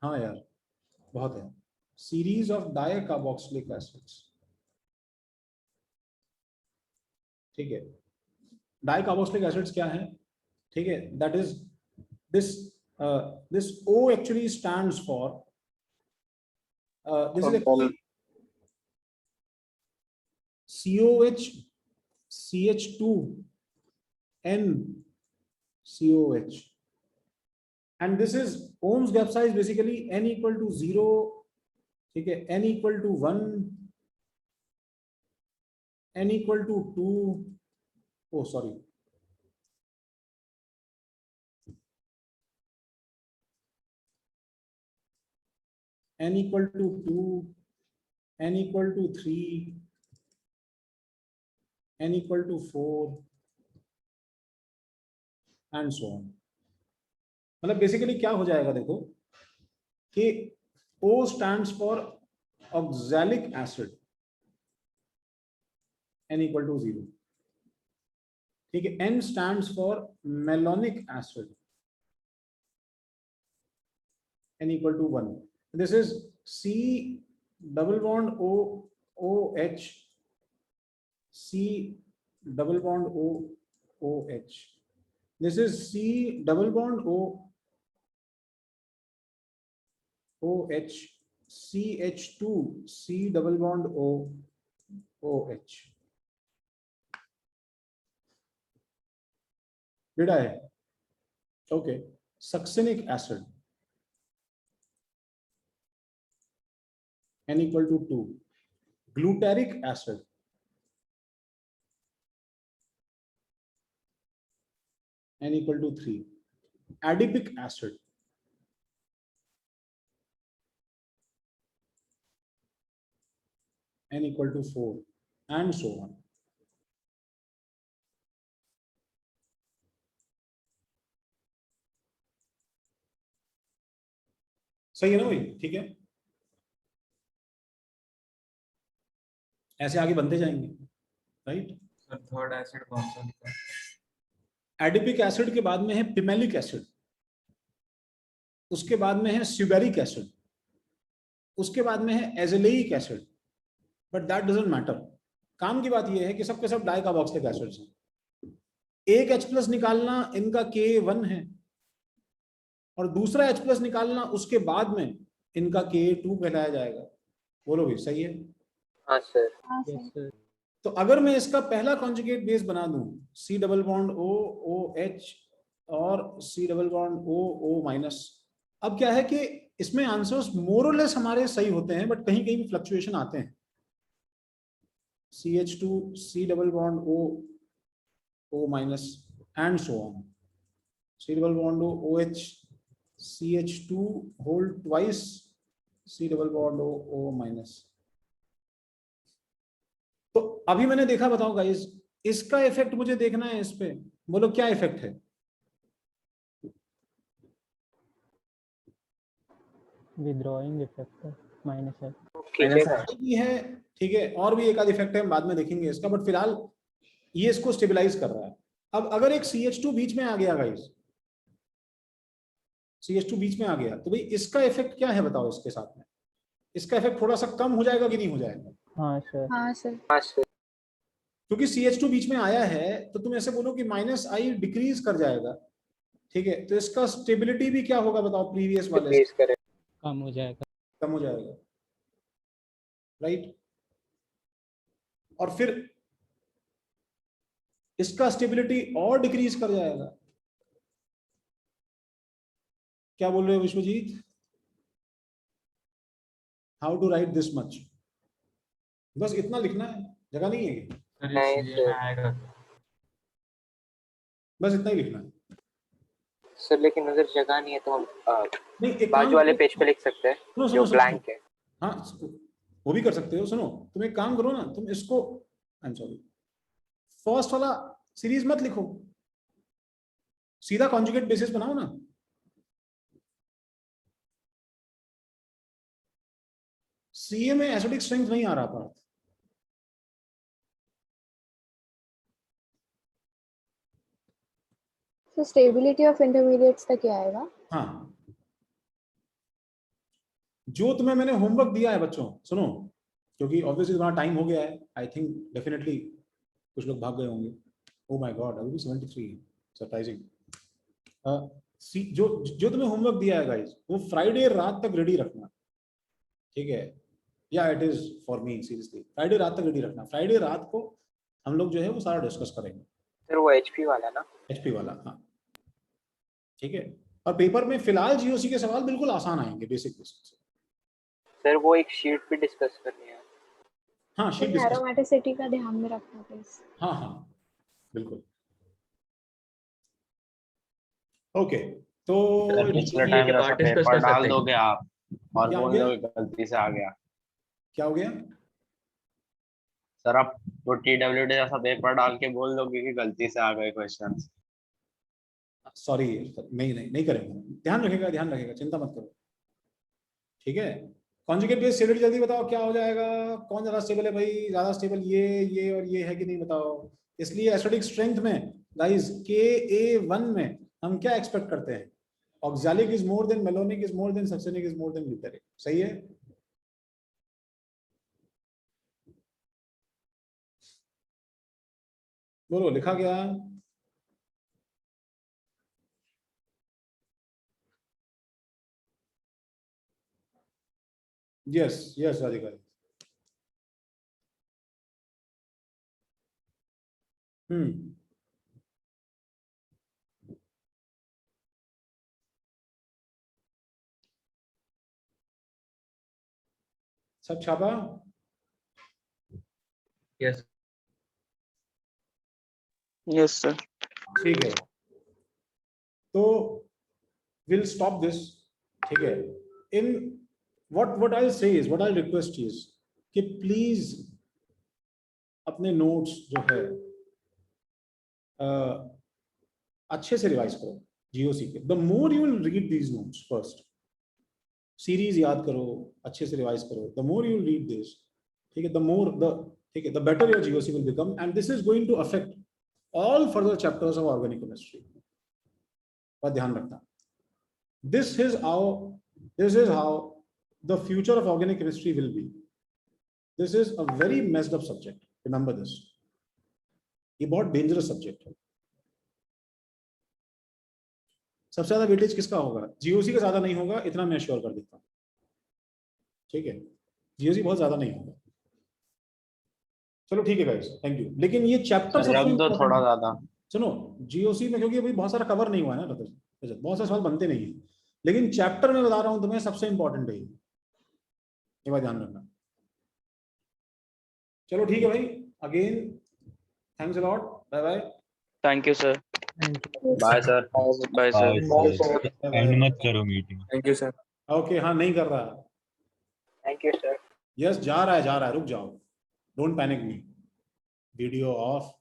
हाँ यार बहुत है, सीरीज ऑफ डाइकार्बोक्सिलिक एसिड्स, ठीक है। डाइकार्बोक्सिलिक एसिड्स क्या है? ठीक है, that is this this O actually stands for this is actually COH CH2 N COH, and this is Ohm's gap size basically n equal to 0, ठीक है, n equal to 1, n equal to 2, oh sorry, n equal to 2, n equal to 3, n equal to 4 and so on. मतलब basically क्या हो जाएगा देखो कि O stands for oxalic acid, n equal to 0. ठीक है, N stands for malonic acid, n equal to 1. This is C double bond O OH, C double bond O OH. This is C double bond O OH, CH2, C double bond O OH. Did I? Okay. Succinic acid, n equal to 2. Glutaric acid, n equal to 3. Adipic acid, n equal to 4, and so on. सही है ना भाई? ठीक है, ऐसे आगे बनते जाएंगे, राइट? सर थर्ड एसिड कौन सा लिखा? एडिपिक एसिड के बाद में है पिमेलिक एसिड, उसके बाद में है स्यूबेरिक एसिड, उसके बाद में है azelaic acid, but that doesn't matter. काम की बात यह है कि सबके सब डाइकार्बोक्सिलिक एसिड्स हैं. एक H+ निकालना इनका Ka1 है और दूसरा H+ निकालना उसके बाद में इनका Ka2 कहलाया जाएगा. बोलो भाई, सही है? हाँ सर. तो अगर मैं इसका पहला कॉन्जुगेट बेस बना दूं C double bond O OH और C double bond O O-, अब क्या है कि इसमें आंसर्स मोर और लेस हमारे सही होते हैं, बट कहीं कहीं फ्लक्चुएशन आते हैं. CH2, C double bond O O- and so on. C double bond O OH, CH2 whole twice, C double bond O O-. तो अभी मैंने देखा, बताओ गाइस, इसका इफेक्ट मुझे देखना है इस पे. बोलो क्या इफेक्ट है? विड्रॉइंग इफेक्ट है, माइनस है. है, ठीक है, और भी एक आध इफेक्ट है, हम बाद में देखेंगे इसका, बट फिलहाल ये इसको स्टेबलाइज कर रहा है. अब अगर एक CH2 बीच में आ गया गाइस, CH2 बीच में आ गया, तो भाई इसका इफेक्ट क्या है बताओ इसके साथ में? इसका इफेक्ट थोड़ा सा कम हो जाएगा कि नहीं हो जाएगा? हाँ सर. हाँ सर. हाँ सर. क्योंकि CH2 बीच में आया है तो तुम ऐसे बोलो कि -I डिक्रीज कर जाएगा. ठीक है, तो इसका स्टेबिलिटी भी क्या होगा बताओ? प्रीवियस वाले से कम हो जाएगा. कम हो जाएगा, राइट? और फिर इसका स्टेबिलिटी और डिक्रीज कर जाएगा. क्या बोल रहे हो Vishwajeet? How to write this much? बस इतना लिखना है, जगह नहीं है. बस इतना ही लिखना है सर. लेकिन अगर जगह नहीं है तो हम नहीं, एक बाजू वाले पेज पे लिख सकते हैं जो ब्लैंक है. हाँ, वो भी कर सकते हो. सुनो, तुम एक काम करो ना, तुम इसको, आई एम सॉरी, फर्स्ट वाला सीरीज मत लिखो, सीधा कॉन्जुगेट बेसिस बनाओ ना. सीए में एसिडिक स्ट्रेंथ नहीं आ रहा था. तो स्टेबिलिटी ऑफ इंटरमीडिएट्स तक क्या आएगा? हाँ, जो तुम्हें मैंने होमवर्क दिया है बच्चों, सुनो, क्योंकि ऑब्वियसली तुम्हारा टाइम हो गया है. आई थिंक डेफिनेटली कुछ लोग भाग गए होंगे. ओ माय गॉड, अभी भी 73, सरप्राइजिंग. जो तुम्हें होमवर्क दिया है गाइस, वो फ्राइडे रात तक रेडी रखना. ठीक है? या it is for me, seriously, Friday रात तक रेडी रखना. फ्राइडे रात को हम लोग जो है वो सारा डिस्कस करेंगे. सर वो HP वाला ना? HP वाला, हाँ. ठीक है, और पेपर में फिलहाल GOC के सवाल बिल्कुल आसान आएंगे, बेसिक बेसिक. सर वो एक शीट पे डिस्कस करनी है. हाँ, शीट डिस्कस. एरोमेटिसिटी का ध्यान में रखना प्लीज. हाँ हाँ बिल्कुल. ओके, तो पिछले टाइम जैसा पेपर डाल दोगे आप और क्या हो बोल गया? दो कि गलती से आ गया। क्या हो गया? सर आप वो TWD जैसा पेपर डाल के बोल दोगे कि गलती से आ गए क्वेश्चंस। सॉरी, नहीं करेंगे, ध्यान रखेगा, चिंता मत करो, ठीक है। कॉन्जुगेट बेस स्टेबिलिटी जल्दी बताओ क्या हो जाएगा, कौन ज्यादा स्टेबल है भाई, ज्यादा स्टेबल ये और ये है कि नहीं बताओ। इसलिए एसिडिक स्ट्रेंथ में गाइस Ka1 में हम क्या एक्सपेक्ट करते हैं, oxalic is more than malonic is more than succinic is more than butyric, सही है। बोलो लिखा गया? यस राधिका। सब छापा? Yes yes sir. ठीक है, तो विल स्टॉप दिस, ठीक है। इन what I say is, what I request is कि प्लीज अपने नोट्स जो है अच्छे से रिवाइज करो जीओसी के। The more you will read these notes first, series याद करो, अच्छे से रिवाइज करो, the more you read this, ठीक है, ठीक है, the better your GOC will become, and this is going to affect all further chapters of organic chemistry। पर ध्यान रखना, this is how the future of organic chemistry will be। this is a very messed up subject, remember this, ये बहुत dangerous subject है। सबसे ज्यादा weightage किसका होगा? जीओसी का ज्यादा नहीं होगा, इतना मैं श्योर कर देता हूँ, ठीक है, जीओसी बहुत ज्यादा नहीं होगा। चलो ठीक है गाइस, थैंक यू। लेकिन ये चैप्टर रख दो थोड़ा ज्यादा। सुनो, जीओसी में क्योंकि अभी बहुत सारा कवर नहीं हुआ है ना, बहुत सारे सवाल बनते नहीं है, लेकिन चैप्टर में बता रहा हूं तुम्हें सबसे इंपॉर्टेंट है ये बात ध्यान रखना। चलो ठीक है भाई, again thanks a lot, bye bye. Thank you sir. Bye sir. Bye sir. And मत करो meeting. Thank you sir. Okay, हाँ नहीं कर रहा, थैंक यू सर। यस जा रहा है, रुक जाओ, don't panic me. Video of.